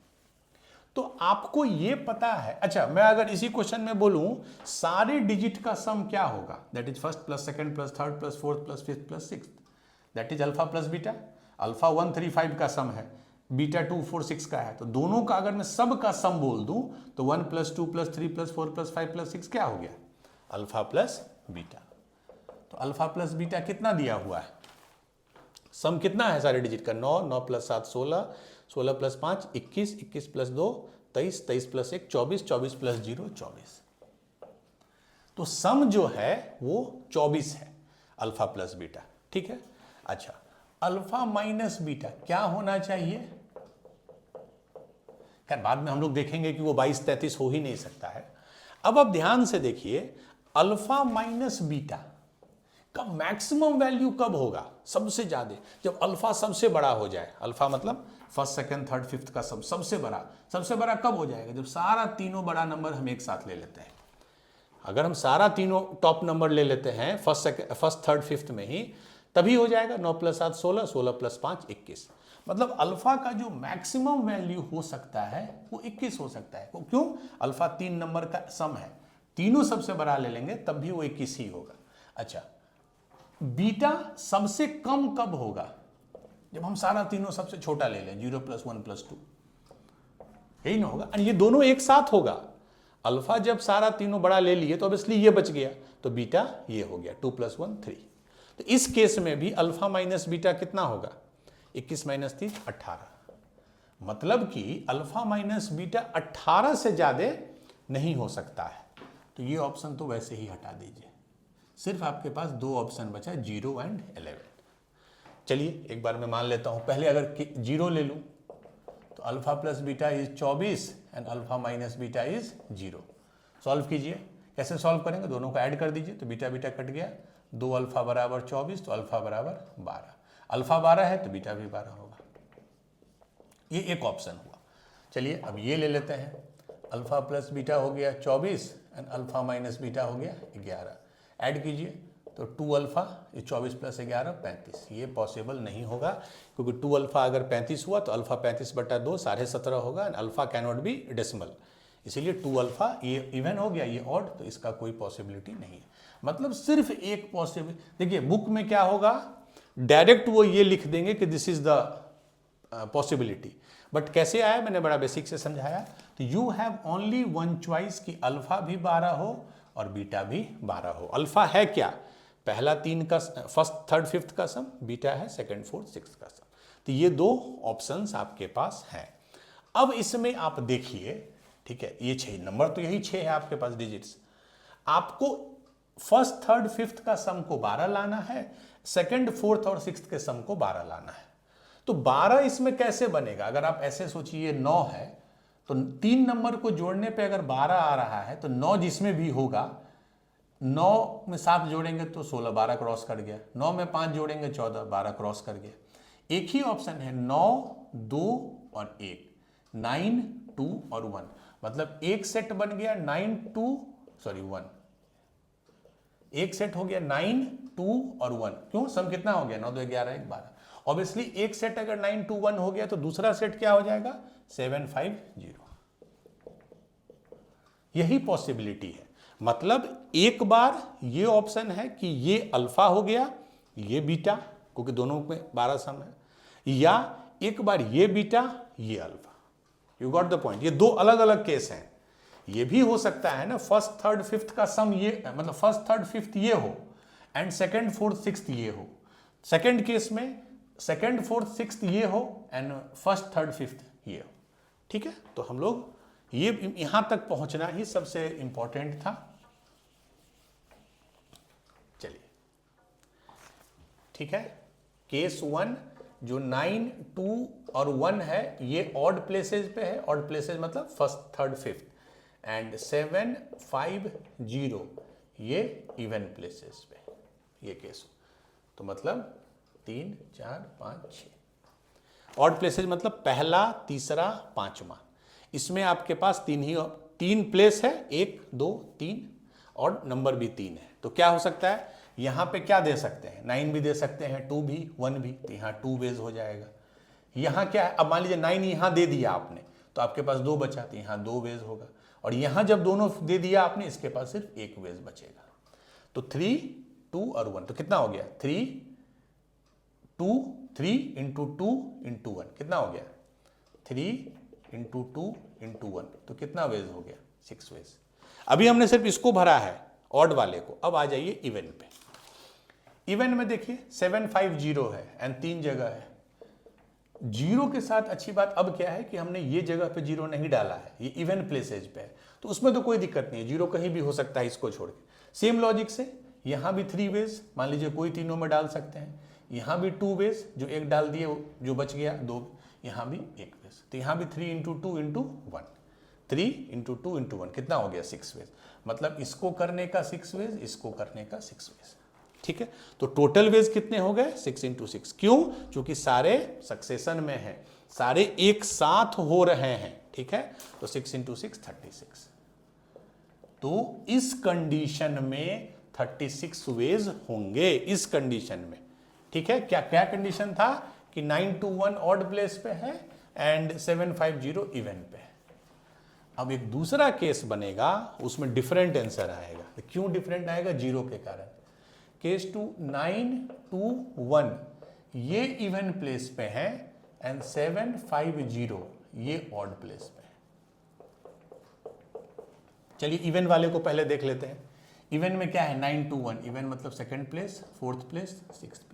A: तो आपको ये पता है। अच्छा, मैं अगर इसी क्वेश्चन में बोलूं सारे डिजिट का सम क्या होगा, that is first plus second plus third plus fourth plus fifth plus sixth, that is alpha plus beta. Alpha 1 3 5 का सम है, बीटा 2 4 6 का है, तो दोनों का अगर मैं सब का सम बोल दूं तो 1 + 2 + 3 + 4 + 5 + 6 क्या हो गया, अल्फा प्लस बीटा। तो अल्फा प्लस बीटा कितना दिया हुआ है, सम कितना है सारे डिजिट का, 9 9 + 7 16 16 + 5 21 21 + 2 23 23 + 1 24 24 + 0 24। तो सम जो है वो 24 है, अल्फा प्लस बीटा, ठीक है। अच्छा, अल्फा माइनस बीटा क्या होना चाहिए, खैर बाद में हम लोग देखेंगे कि वो 22 33 हो ही नहीं सकता है। अब आप ध्यान से देखिए, अल्फा माइनस बीटा का मैक्सिमम वैल्यू कब होगा, सबसे ज्यादा, जब अल्फा सबसे बड़ा हो जाए। अल्फा मतलब फर्स्ट सेकंड थर्ड फिफ्थ का सम सबसे बड़ा कब हो जाएगा, जब सारा तीनों बड़ा नंबर हम एक साथ ले लेते हैं। अगर हम सारा तीनों टॉप नंबर ले लेते हैं फर्स्ट थर्ड फिफ्थ में ही, तभी हो जाएगा 9 + 7 16 16 + 5 21। मतलब अल्फा का जो मैक्सिमम वैल्यू हो सकता है वो 21 हो सकता है। क्यों, अल्फा 3 नंबर का सम है, तीनों सबसे बड़ा ले लेंगे तब भी वो 21 ही होगा। अच्छा, बीटा सबसे कम कब होगा, जब हम सारा तीनों सबसे छोटा ले लें, 0 + 1 + 2, यही ना होगा। और ये दोनों एक साथ होगा, अल्फा जब सारा तीनों बड़ा ले लिए तो ऑब्वियसली ये बच गया, तो बीटा ये हो गया 2 + 1 3। तो इस केस में भी अल्फा माइनस बीटा कितना होगा, 21 - 3 18। मतलब कि अल्फा माइनस बीटा 18 से ज्यादा नहीं हो सकता है। तो ये ऑप्शन तो वैसे ही हटा दीजिए, सिर्फ आपके पास 2 ऑप्शन बचा, 0 और 11। चलिए एक बार मैं मान लेता हूं, पहले अगर 0 ले लूं तो alpha plus beta is 24 and alpha minus beta is 0। Solve कीजिए, कैसे सॉल्व करेंगे, दोनों को ऐड कर दीजिए, तो बीटा बीटा कट गया, 2 अल्फा बराबर 24 तो अल्फा बराबर 12, अल्फा 12 है तो बीटा भी 12 होगा। ये एक ऑप्शन हुआ। चलिए अब ये ले लेते हैं, अल्फा प्लस बीटा हो गया 24 एंड अल्फा माइनस बीटा हो गया 11। ऐड कीजिए तो 2 अल्फा, ये 24 + 11 35। ये पॉसिबल नहीं होगा, क्योंकि 2 अल्फा अगर 35 हुआ तो अल्फा 35/2 17.5 होगा and alpha can not be decimal, इसीलिए 2 अल्फा ये इवन हो गया, ये ऑड, तो इसका कोई पॉसिबिलिटी नहीं है। मतलब सिर्फ एक पॉसिबिलिटी, देखिए बुक में क्या होगा, डायरेक्ट वो ये लिख देंगे कि this is the possibility, but कैसे आया मैंने बड़ा बेसिक से समझाया। तो you have only one choice कि अल्फा भी 12 हो और बीटा भी 12 हो। अल्फा है क्या, पहला 3 का फर्स्ट थर्ड फिफ्थ का सम, बीटा है सेकंड फोर्थ सिक्स का सम। तो ये 2 ऑप्शंस आपके पास हैं। अब इसमें आप देखिए, ठीक है, ये 6 नंबर तो यही 6 है आपके पास डिजिट्स। आपको फर्स्ट थर्ड फिफ्थ का सम को 12 लाना है, सेकंड फोर्थ और सिक्स्थ के सम को 12 लाना है। तो 12 इसमें कैसे बनेगा? अगर आप ऐसे सोचिए 9 है तो 3 नंबर को जोड़ने पे अगर 12 आ रहा है तो 9 जिसमें भी होगा, 9 में 7 जोड़ेंगे तो 16, 12 क्रॉस कर गया, 9 में 5 जोड़ेंगे 14, 12 क्रॉस कर गया। एक ही ऑप्शन है 9, 2 और 1, 9, 2 और 1, मतलब एक सेट बन गया 9, 2 सॉरी 1, एक सेट हो गया 9, 2 और 1। क्यों? सम कितना हो गया? 9, 2, 11, 1, 12। ऑब्वियसली एक सेट अगर 9, 2, 1 हो गया तो दूसरा सेट क्या हो जाएगा? 7, 5, 0। यही पॉसिबिलिटी है। मतलब एक बार ये ऑप्शन है कि ये अल्फा हो गया, ये बीटा, क्योंकि दोनों में 12 सम है, या एक बार ये बीटा, ये alpha. You got the point? ये 2 अलग अलग केस हैं। ये भी हो सकता है ना फर्स्ट थर्ड फिफ्थ का सम ये, मतलब फर्स्ट थर्ड फिफ्थ ये हो एंड सेकंड फोर्थ सिक्स्थ ये हो। सेकंड केस में सेकंड फोर्थ सिक्स्थ ये हो एंड फर्स्ट थर्ड फिफ्थ ये हो। ठीक है, तो हम लोग ये यहां तक पहुंचना ही सबसे इंपॉर्टेंट था। चलिए, ठीक है, केस 1 जो 9, 2 और 1 है ये ऑड प्लेसेस पे है। ऑड प्लेसेस मतलब फर्स्ट थर्ड फिफ्थ, एंड 7, 5, 0 ये इवन प्लेसेस पे, ये केस। तो मतलब 3, 4, 5, 6 ऑड प्लेसेस मतलब पहला, तीसरा, पांचवा। इसमें आपके पास 3 प्लेस है, 1, 2, 3 और नंबर भी 3 है। तो क्या हो सकता है? यहां पे क्या दे सकते हैं? 9 भी दे सकते हैं, 2 भी, 1 भी, तो यहां 2 वेज हो जाएगा। यहां क्या है? अब मान लीजिए 9 यहां दे दिया आपने तो आपके पास 2 बचा, तो यहां 2 वेज होगा। और यहां जब दोनों दे दिया आपने, इसके पास सिर्फ 1 वेज बचेगा। तो 3, 2 और 1, तो कितना हो गया? 3 इंटू 2 इंटू 1 कितना हो गया? 3 इंटू 2 इंटू 1, तो कितना वेज हो गया? 6 वेज। अभी हमने सिर्फ इसको भरा है, ऑड वाले को। अब आ जाइए इवन पे। इवन में देखिए 7, 5, 0 है एंड 3 जगह है। 0 के साथ अच्छी बात अब क्या है कि हमने ये जगह पे 0 नहीं डाला है, ये इवन प्लेसेज पे है, तो उसमें तो कोई दिक्कत नहीं है, 0 कहीं भी हो सकता है इसको छोड़ के। सेम लॉजिक से यहां भी 3 वेज, मान लीजिए कोई तीनों में डाल सकते हैं। यहां भी 2 वेज, जो एक डाल दिए जो बच गया 2, यहां भी 1 वेज, तो यहां भी 3 इंटू 2 इंटू 1, 3 इंटू 2 इंटू 1 कितना हो गया? 6 वेज। मतलब इसको करने का 6 वेज, इसको करने का 6 वेज। ठीक है, तो टोटल वेज कितने हो गए? 6 इंटू 6। क्यों? क्योंकि सारे सक्सेशन में हैं, सारे एक साथ हो रहे हैं। ठीक है, तो 6 इंटू 6 36। तो इस कंडीशन में 36 वेज होंगे, इस कंडीशन में। ठीक है, क्या क्या कंडीशन था कि 9 to 1 ऑड प्लेस पे है एंड 7, 5, 0 इवन पे है। अब एक दूसरा केस बनेगा, उसमें डिफरेंट आंसर आएगा। क्यों डिफरेंट आएगा? 0 के कारण। केस 2 9, 2, 1 ये इवन प्लेस पे है एंड 7, 5, 0 ये ऑड प्लेस पे है। चलिए इवन वाले को पहले देख लेते हैं। इवन में क्या है? 9 to 1 इवन मतलब second place, fourth place, sixth place.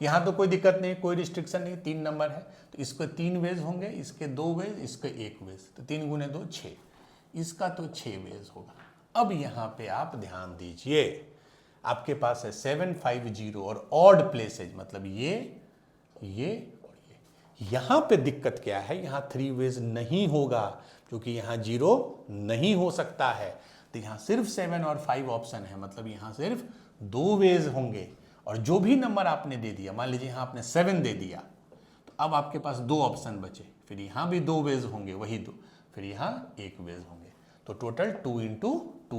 A: यहां तो कोई दिक्कत नहीं, कोई रिस्ट्रिक्शन नहीं, 3 नंबर है तो इसके 3 वेज होंगे, इसके 2 वेज, इसके 1 वेज, तो 3 गुने 2 6, इसका तो 6 वेज होगा। अब यहां पे आप ध्यान दीजिए, आपके पास है 7, 5, 0 और ऑड प्लेसेज, मतलब ये और ये। यहां पे दिक्कत क्या है? यहां 3 वेज नहीं होगा, क्योंकि यहां 0 नहीं हो सकता है। तो यहां सिर्फ 7 और 5 ऑप्शन है, मतलब यहां सिर्फ 2 वेज होंगे। और जो भी नंबर आपने दे दिया, मान लीजिए यहां आपने 7 दे दिया, तो अब आपके पास 2 ऑप्शन बचे, फिर यहां भी 2 वेज होंगे, वही 2, फिर यहां 1 वेज होंगे। तो total 2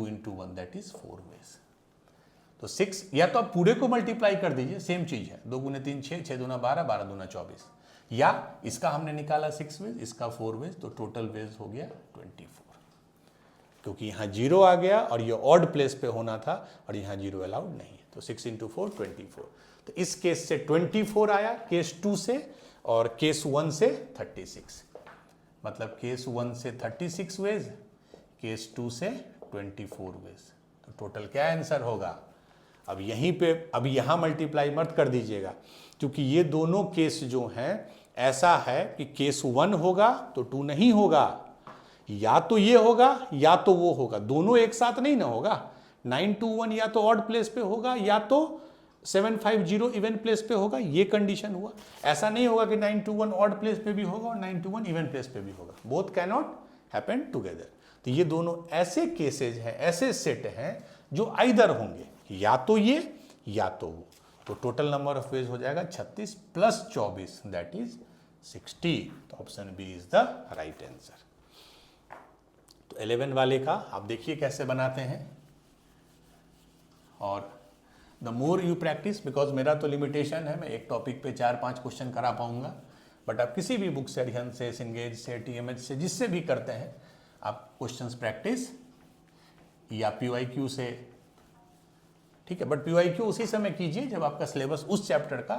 A: into 1 that is 4 ways. तो 6, या तो आप पूरे को मल्टीप्लाई कर दीजिए, सेम चीज है, 2 गुने 3 6, 6 दूना 12, 12 दूना 24, या इसका हमने निकाला 6 वेज, इसका 4 वेज, तो टोटल वेज हो गया 24। क्योंकि यहाँ 0 आ गया और ये ऑड प्लेस पे होना था और यहाँ 0 अलाउड नहीं है, तो 6 इंटू 4 24। तो इस केस से 24 आया, केस 2 से, और केस 1 से 36। मतलब केस 1 से 36 वेज, केस 2 से 24 वेज। तो टोटल क्या आंसर होगा? अब यहीं पे अब यहाँ मल्टीप्लाई मत कर दीजिएगा, क्योंकि ये दोनों केस जो हैं ऐसा है कि केस 1 होगा तो 2 नहीं होगा, या तो ये होगा या तो वो होगा, दोनों एक साथ नहीं ना होगा। 921 या तो ऑड प्लेस पे होगा या तो 750 इवन प्लेस पे होगा, ये कंडीशन हुआ। ऐसा नहीं होगा कि 921 ऑड प्लेस पे भी होगा और 921 इवन प्लेस पे भी होगा, both can not happen together. तो ये दोनों ऐसे केसेज हैं, ऐसे सेट हैं जो आइदर होंगे, या तो ये या तो वो। तो टोटल नंबर ऑफ वेज हो जाएगा 36 प्लस 24 दैट इज 60। तो option B is the right answer. तो 11 वाले का आप देखिए कैसे बनाते हैं, और the more you practice, because मेरा तो लिमिटेशन है, मैं एक टॉपिक पे 4-5 क्वेश्चन करा पाऊंगा, बट आप किसी भी बुक से, अरिहंत से, सिंगेज से, टीएमएच से, जिससे भी करते हैं आप क्वेश्चंस प्रैक्टिस या पीवाईक्यू से, ठीक है। बट पीवाईक्यू उसी समय कीजिए जब आपका सिलेबस उस चैप्टर का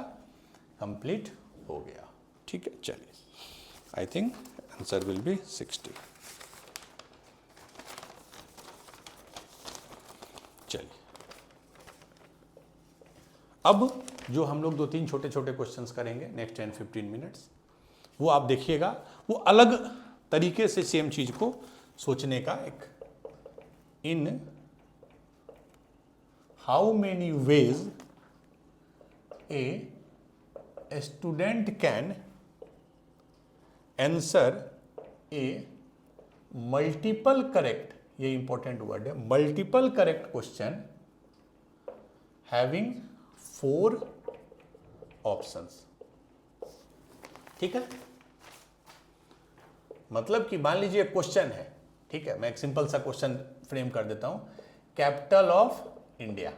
A: कंप्लीट हो गया, ठीक है। चलिए, I think answer will B 60। चलिए, अब जो हम लोग 2-3 छोटे छोटे क्वेश्चंस करेंगे नेक्स्ट 10-15 मिनट्स, वो आप देखिएगा, वो अलग तरीके से सेम चीज को सोचने का एक, in how many ways a student can answer A multiple correct, ये इंपॉर्टेंट वर्ड है, multiple correct question having 4 options, ठीक है। मतलब कि मान लीजिए क्वेश्चन है, ठीक है, मैं एक सिंपल सा क्वेश्चन फ्रेम कर देता हूं, कैपिटल ऑफ इंडिया,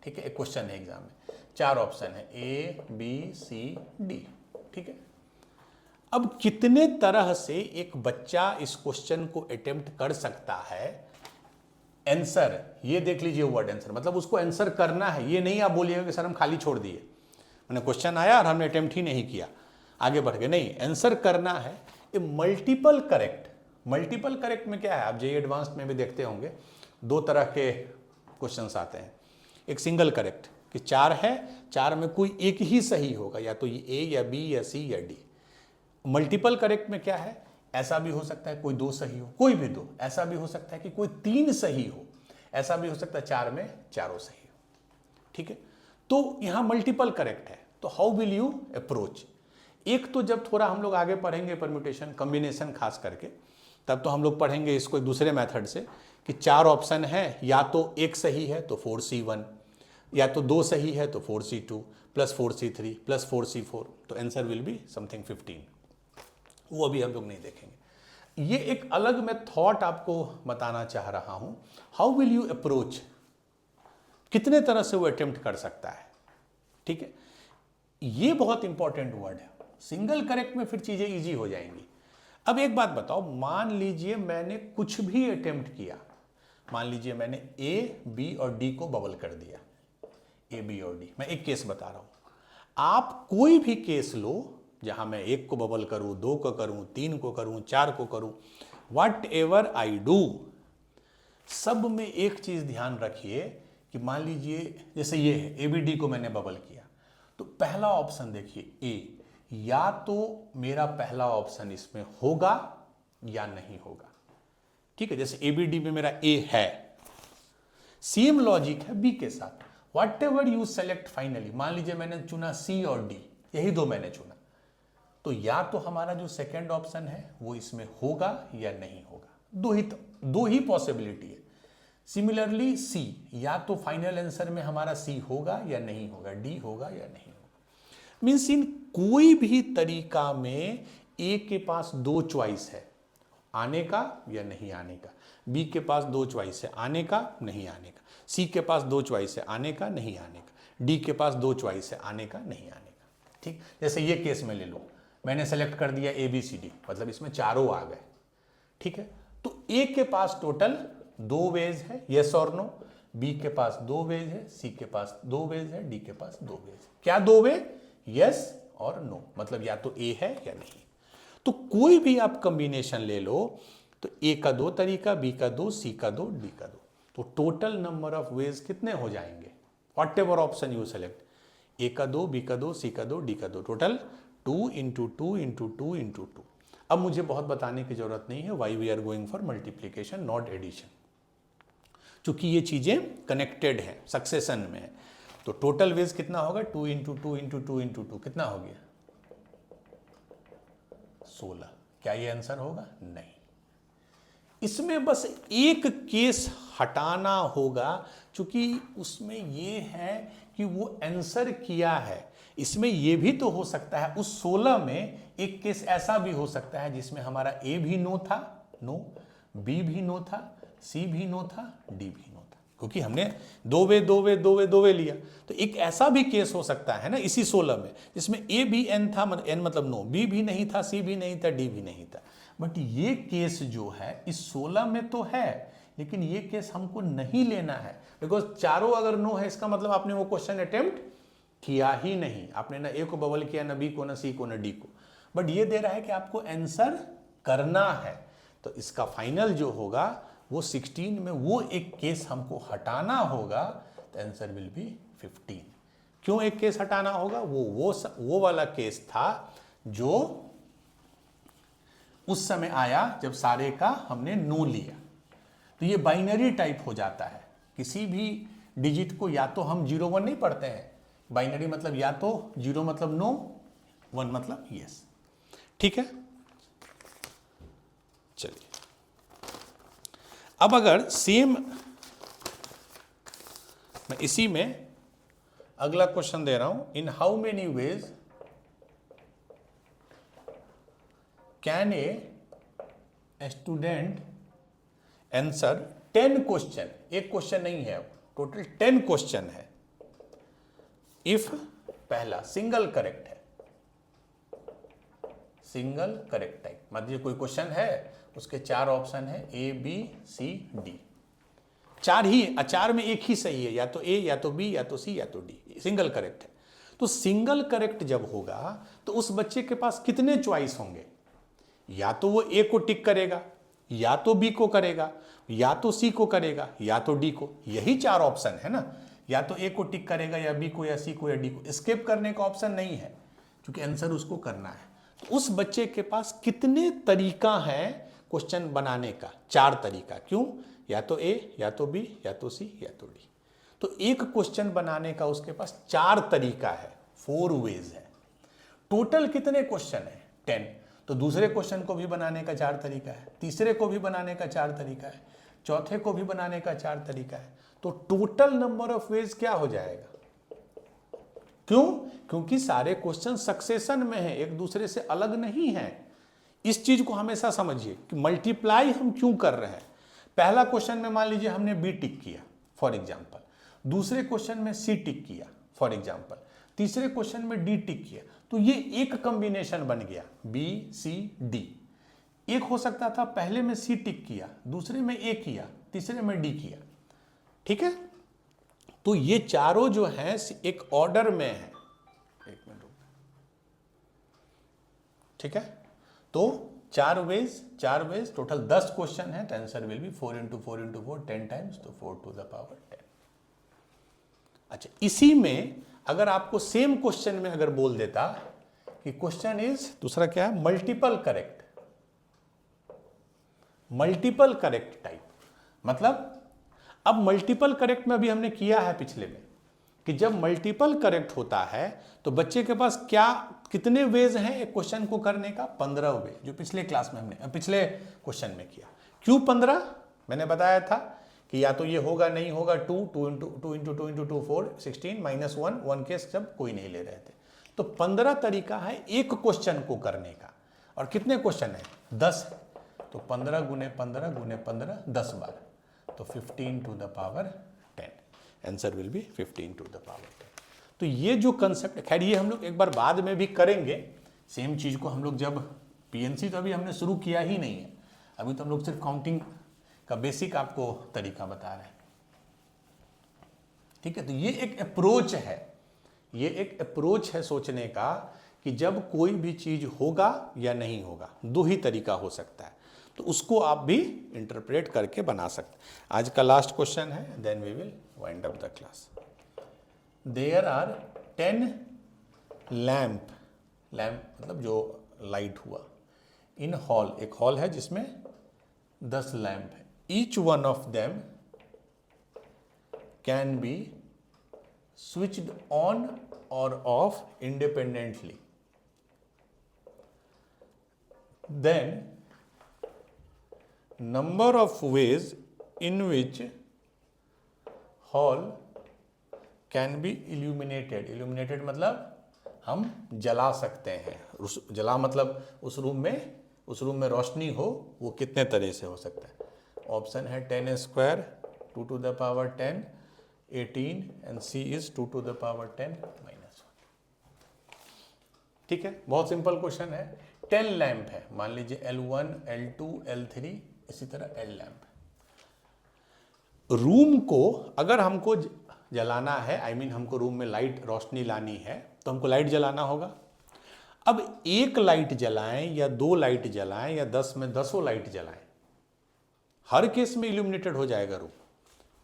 A: ठीक है, एक क्वेश्चन है एग्जाम में, 4 ऑप्शन है A B C D, ठीक है। अब कितने तरह से एक बच्चा इस क्वेश्चन को अटेम्प्ट कर सकता है, आंसर, ये देख लीजिए वर्ड आंसर, मतलब उसको आंसर करना है, ये नहीं आप बोलिएगा कि सर हम खाली छोड़ दिए, मैंने क्वेश्चन आया और हमने अटेम्प्ट ही नहीं किया, आगे बढ़ गए, नहीं, आंसर करना है। ए मल्टीपल करेक्ट, मल्टीपल करेक्ट में क्या है, आप जेईई एडवांस्ड में भी देखते होंगे, 2 तरह के क्वेश्चंस आते हैं, एक सिंगल करेक्ट कि 4 है, 4 में कोई एक ही सही होगा, या तो ये ए या बी या सी या डी। मल्टीपल करेक्ट में क्या है, ऐसा भी हो सकता है कोई 2 सही हो, कोई भी 2, ऐसा भी हो सकता है कि कोई 3 सही हो, ऐसा भी हो सकता है 4 में चारों सही हो, ठीक है। तो यहां मल्टीपल करेक्ट है, तो हाउ विल यू अप्रोच। एक तो जब थोड़ा हम लोग आगे पढ़ेंगे परम्यूटेशन कॉम्बिनेशन खास करके, तब तो हम लोग पढ़ेंगे इसको एक दूसरे मेथड से कि 4 ऑप्शन है, या तो एक सही है तो 4C1, या तो 2 सही है तो 4C2 plus 4C3 plus 4C4, तो आंसर विल बी समथिंग 15। वो अभी हम लोग नहीं देखेंगे। ये एक अलग मैं थॉट आपको बताना चाह रहा हूं, हाउ विल यू अप्रोच, कितने तरह से वो अटेम्प्ट कर सकता है, ठीक है। ये बहुत इंपॉर्टेंट वर्ड है, सिंगल करेक्ट में फिर चीजें इजी हो जाएंगी। अब एक बात बताओ, मान लीजिए मैंने कुछ भी अटेम्प्ट किया, मान लीजिए मैंने ए बी और डी को बबल कर दिया, ए बी और डी, मैं एक केस बता रहा हूं, आप कोई भी केस लो जहां मैं 1 को बबल करूं, 2 को करूं, 3 को करूं, 4 को करूं, वट एवर आई डू, सब में एक चीज ध्यान रखिए कि मान लीजिए जैसे ये है, ए बी डी को मैंने बबल किया, तो पहला ऑप्शन देखिए ए, या तो मेरा पहला ऑप्शन इसमें होगा या नहीं होगा, ठीक है। जैसे एबीडी में मेरा ए है, सेम लॉजिक है बी के साथ, what ever you select finally, मान लीजिए मैंने चुना सी और डी, यही 2 मैंने चुना, तो या तो हमारा जो सेकेंड ऑप्शन है वो इसमें होगा या नहीं होगा, दो ही पॉसिबिलिटी है। सिमिलरली सी, या तो फाइनल आंसर में हमारा सी होगा या नहीं होगा, डी होगा या नहीं होगा। मीन्स इन कोई भी तरीका में ए के पास 2 चॉइस है, आने का या नहीं आने का, बी के पास 2 चॉइस है, आने का नहीं आने का, सी के पास 2 चॉइस है, आने का नहीं आने का, डी के पास 2 चॉइस है, आने का नहीं आने का, ठीक। जैसे ये केस में ले लो, मैंने सेलेक्ट कर दिया ए बी सी डी, मतलब इसमें चारों आ गए, ठीक है। तो ए के पास टोटल 2 वेज है, यस और नो, बी के पास 2 वेज है, सी के पास 2 वेज है, डी के पास 2 वेज है। क्या 2 वे, यस और नो, मतलब या तो ए है या नहीं। तो कोई भी आप कॉम्बिनेशन ले लो, तो ए का 2 तरीका, बी का 2, सी का 2, डी का 2, तो टोटल नंबर ऑफ वेज कितने हो जाएंगे, whatever option you select, A का 2, बी का 2, सी का 2, डी का 2, टोटल 2 इंटू 2 इंटू 2 इंटू 2। अब मुझे बहुत बताने की जरूरत नहीं है why we are going for multiplication not addition, चूंकि ये चीजें कनेक्टेड हैं, सक्सेशन में है। तो टोटल वेज कितना होगा, 2 इंटू 2 इंटू 2 इंटू 2 कितना हो गया 16। क्या ये आंसर होगा, नहीं। इसमें बस एक केस हटाना होगा, क्योंकि उसमें ये है कि वो आंसर किया है। इसमें ये भी तो हो सकता है, उस 16 में एक केस ऐसा भी हो सकता है जिसमें हमारा ए भी नो था, नो, बी भी नो था, सी भी नो था, डी भी नो था, क्योंकि हमने दो वे लिया। तो एक ऐसा भी केस हो सकता है ना इसी 16 में, जिसमें ए भी एन था, एन मतलब नो, बी भी नहीं था, सी भी नहीं था, डी भी नहीं था। बट ये केस जो है इस 16 में तो है, लेकिन ये केस हमको नहीं लेना है, बिकॉज चारों अगर नो है इसका मतलब आपने वो क्वेश्चन अटेम्प्ट किया ही नहीं। आपने ना ए को बबल किया, ना बी को, ना सी को, ना डी को। बट ये दे रहा है कि आपको आंसर करना है। तो इसका फाइनल जो होगा वो 16 में वो एक केस हमको हटाना होगा, तो आंसर विल बी 15। क्यों एक केस हटाना होगा, वो वाला केस था जो उस समय आया जब सारे का हमने नो लिया। तो ये बाइनरी टाइप हो जाता है, किसी भी डिजिट को या तो हम 0 1 नहीं पढ़ते हैं, बाइनरी मतलब या तो 0 मतलब नो, 1 मतलब यस। ठीक है, चलिए अब अगर सेम मैं इसी में अगला क्वेश्चन दे रहा हूं, in how many ways can a student answer 10 question, एक क्वेश्चन नहीं है, टोटल 10 क्वेश्चन है, इफ पहला सिंगल करेक्ट है, सिंगल करेक्ट टाइप मतलब कोई क्वेश्चन है उसके 4 ऑप्शन है, ए बी सी डी, 4 ही, 4 में एक ही सही है, या तो ए या तो बी या तो सी या तो डी, सिंगल करेक्ट है। तो सिंगल करेक्ट जब होगा तो उस बच्चे के पास कितने चॉइस होंगे, या तो वो ए को टिक करेगा, या तो बी को करेगा, या तो सी को करेगा, या तो डी को। यही 4 ऑप्शन है ना, या तो ए को टिक करेगा, या बी को, या सी को, या डी को। स्किप करने का ऑप्शन नहीं है, क्योंकि आंसर उसको करना है। तो उस बच्चे के पास कितने तरीका है क्वेश्चन बनाने का, 4 तरीका। क्यों, या तो ए, या तो बी, या तो सी, या तो डी। तो एक क्वेश्चन बनाने का उसके पास 4 तरीका है, 4 वेज है। टोटल कितने क्वेश्चन है, 10। तो दूसरे क्वेश्चन को भी बनाने का 4 तरीका है, तीसरे को भी बनाने का 4 तरीका है, चौथे को भी बनाने का 4 तरीका है। तो टोटल नंबर ऑफ वेज क्या हो जाएगा, क्यों, क्योंकि सारे क्वेश्चन सक्सेशन में है, एक दूसरे से अलग नहीं है। इस चीज को हमेशा समझिए कि मल्टीप्लाई हम क्यों कर रहे हैं। पहला क्वेश्चन में मान लीजिए हमने बी टिक किया फॉर एग्जांपल, दूसरे क्वेश्चन में सी टिक किया फॉर एग्जांपल, तीसरे क्वेश्चन में डी टिक किया, तो ये एक कॉम्बिनेशन बन गया बी सी डी। एक हो सकता था पहले में सी टिक किया, दूसरे में ए किया, तीसरे में डी किया। ठीक है, तो ये चारों जो हैं एक ऑर्डर में है। एक मिनट, ठीक है, तो 4 वेज टोटल 10 क्वेश्चन है, तो answer will B 4 into 4 into 4 10 times, तो 4 टू द पावर 10। अच्छा, इसी में अगर आपको सेम क्वेश्चन में अगर बोल देता कि क्वेश्चन इज, दूसरा क्या है, मल्टीपल करेक्ट टाइप, मतलब अब मल्टीपल करेक्ट में अभी हमने किया है पिछले में कि जब मल्टीपल करेक्ट होता है तो बच्चे के पास कितने वेज हैं एक क्वेश्चन को करने का, 15 वे, जो पिछले क्लास में हमने पिछले क्वेश्चन में किया। क्यों 15, मैंने बताया था कि या तो ये होगा नहीं होगा 2 इंटू 2 4 16 माइनस 1 के सब कोई नहीं ले रहे थे। तो 15 तरीका है एक क्वेश्चन को करने का, और कितने क्वेश्चन है, 10। तो 15 गुने 15 गुने 15 10 बार, तो 15 to the power 10, answer will be 15 to the power 10। तो ये जो कंसेप्ट, खैर ये हम लोग एक बार बाद में भी करेंगे, सेम चीज को हम लोग जब पीएनसी, तो अभी हमने शुरू किया ही नहीं है, अभी तो हम लोग सिर्फ काउंटिंग का बेसिक आपको तरीका बता रहे हैं। ठीक है, तो ये एक अप्रोच है, ये एक अप्रोच है सोचने का कि जब कोई भी चीज होगा या नहीं होगा, 2 ही तरीका हो सकता है, तो उसको आप भी इंटरप्रेट करके बना सकते हैं। आज का लास्ट क्वेश्चन है, then we will wind up the class. There are 10 lamp, lamp मतलब जो लाइट हुआ, इन हॉल, एक हॉल है जिसमें 10 लैम्प है, each one of them can be switched on और off independently, then number of ways in which hall can be illuminated, illuminated मतलब हम जला सकते हैं, उस जला मतलब उस रूम में रोशनी हो, वो कितने तरह से हो सकता है। ऑप्शन है 10 square 2 to the power 10, 18 and C is 2 to the power 10 -1। ठीक है, बहुत सिंपल क्वेश्चन है। 10 लैंप है, मान लीजिए L1, L2, L3, इसी तरह L लैंप है। रूम को अगर हमको जलाना है, आई मीन हमको रूम में लाइट रोशनी लानी है, तो हमको लाइट जलाना होगा। अब एक लाइट जलाएं या 2 लाइट जलाएं या 10 में 10 लाइट जलाएं, हर केस में इल्यूमिनेटेड हो जाएगा रूम।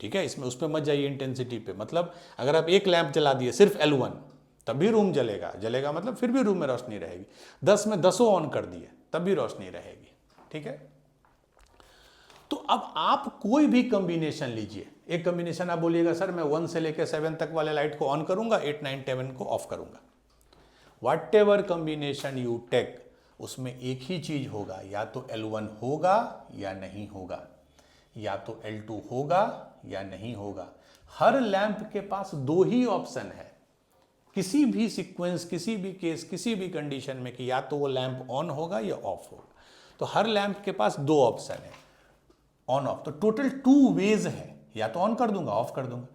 A: ठीक है, इसमें उस पर मत जाइए इंटेंसिटी पे। मतलब अगर आप एक लैंप जला दिए सिर्फ L1, तब भी रूम जलेगा मतलब फिर भी रूम में रोशनी रहेगी। 10 में 10 ऑन कर दिए तब भी रोशनी रहेगी। ठीक है, तो अब आप कोई भी कॉम्बिनेशन लीजिए। एक कॉम्बिनेशन आप बोलिएगा सर मैं 1 से लेकर 7 तक वाले लाइट को ऑन करूंगा, 8, 9, 10 को ऑफ करूंगा। Whatever combination you take, उसमें एक ही चीज होगा, या तो L1 होगा या नहीं होगा, या तो L2 होगा या नहीं होगा। हर लैंप के पास 2 ही ऑप्शन है, किसी भी सीक्वेंस, किसी भी केस, किसी भी कंडीशन में, कि या तो वो लैंप ऑन होगा या ऑफ होगा। तो हर लैंप के पास 2 ऑप्शन है, ऑन ऑफ। तो टोटल 2 वेज है, या तो ऑन कर दूंगा ऑफ कर दूंगा।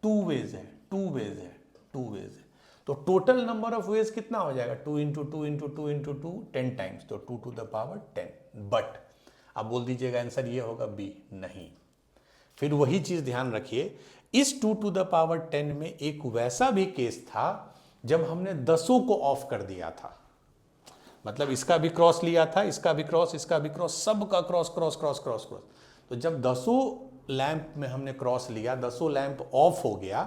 A: 2 वेज है, 2 वेज है, 2 वेज है। तो टोटल नंबर ऑफ वेज कितना हो जाएगा? 2 × 2 × 2 × 2 10 टाइम्स, तो 2 to the power 10। बट आप बोल दीजिएगा आंसर ये होगा बी, नहीं। फिर वही चीज ध्यान रखिए, इस 2 to the power 10 में एक वैसा भी केस था जब हमने 10 को ऑफ कर दिया था। मतलब इसका भी क्रॉस लिया था, इसका भी क्रॉस, इसका भी क्रॉस, सबका cross cross cross cross cross. तो जब 10 लैंप में हमने क्रॉस लिया, 10 लैंप ऑफ हो गया,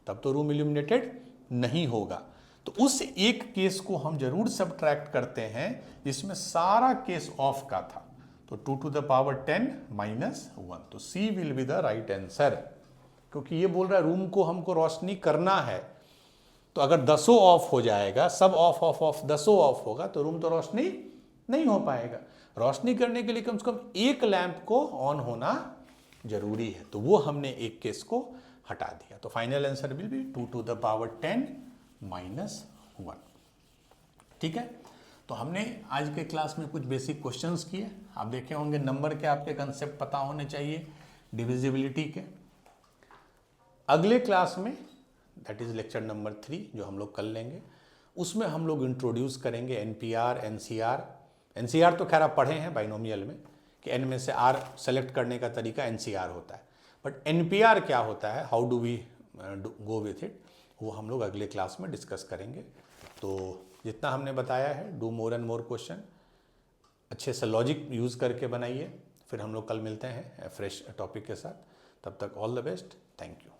A: तब तो रूम इल्यूमिनेटेड नहीं होगा। तो उस एक केस को हम जरूर सबट्रैक्ट करते हैं जिसमें सारा केस ऑफ का था। तो 2 to the power 10 -1, तो C will be the right answer. क्योंकि ये बोल रहा है रूम को हमको रोशनी करना है, तो अगर 10 ऑफ हो जाएगा, सब ऑफ ऑफ ऑफ 10 ऑफ होगा, तो रूम तो रोशनी नहीं हो पाएगा। रोशनी करने के लिए कम से कम एक लैंप को ऑन होना जरूरी है, तो वो हमने एक केस को हटा दिया। तो final answer will B 2 to the power 10 -1। ठीक है, तो हमने आज के क्लास में कुछ बेसिक क्वेश्चंस किए। आप देखे होंगे नंबर के आपके कंसेप्ट पता होने चाहिए, डिविजिबिलिटी के। अगले क्लास में, दैट इज लेक्चर नंबर 3 जो हम लोग कल लेंगे, उसमें हम लोग इंट्रोड्यूस करेंगे एनपीआर, एनसीआर। एनसीआर तो खैर आप पढ़े हैं बाइनोमियल में कि एन में से आर सेलेक्ट करने का तरीका एनसीआर होता है, बट एनपीआर क्या होता है, how do we go with it, वो हम लोग अगले क्लास में डिस्कस करेंगे। तो जितना हमने बताया है, do more and more question, अच्छे से लॉजिक यूज़ करके बनाइए। फिर हम लोग कल मिलते हैं फ्रेश टॉपिक के साथ। तब तक all the best, thank you.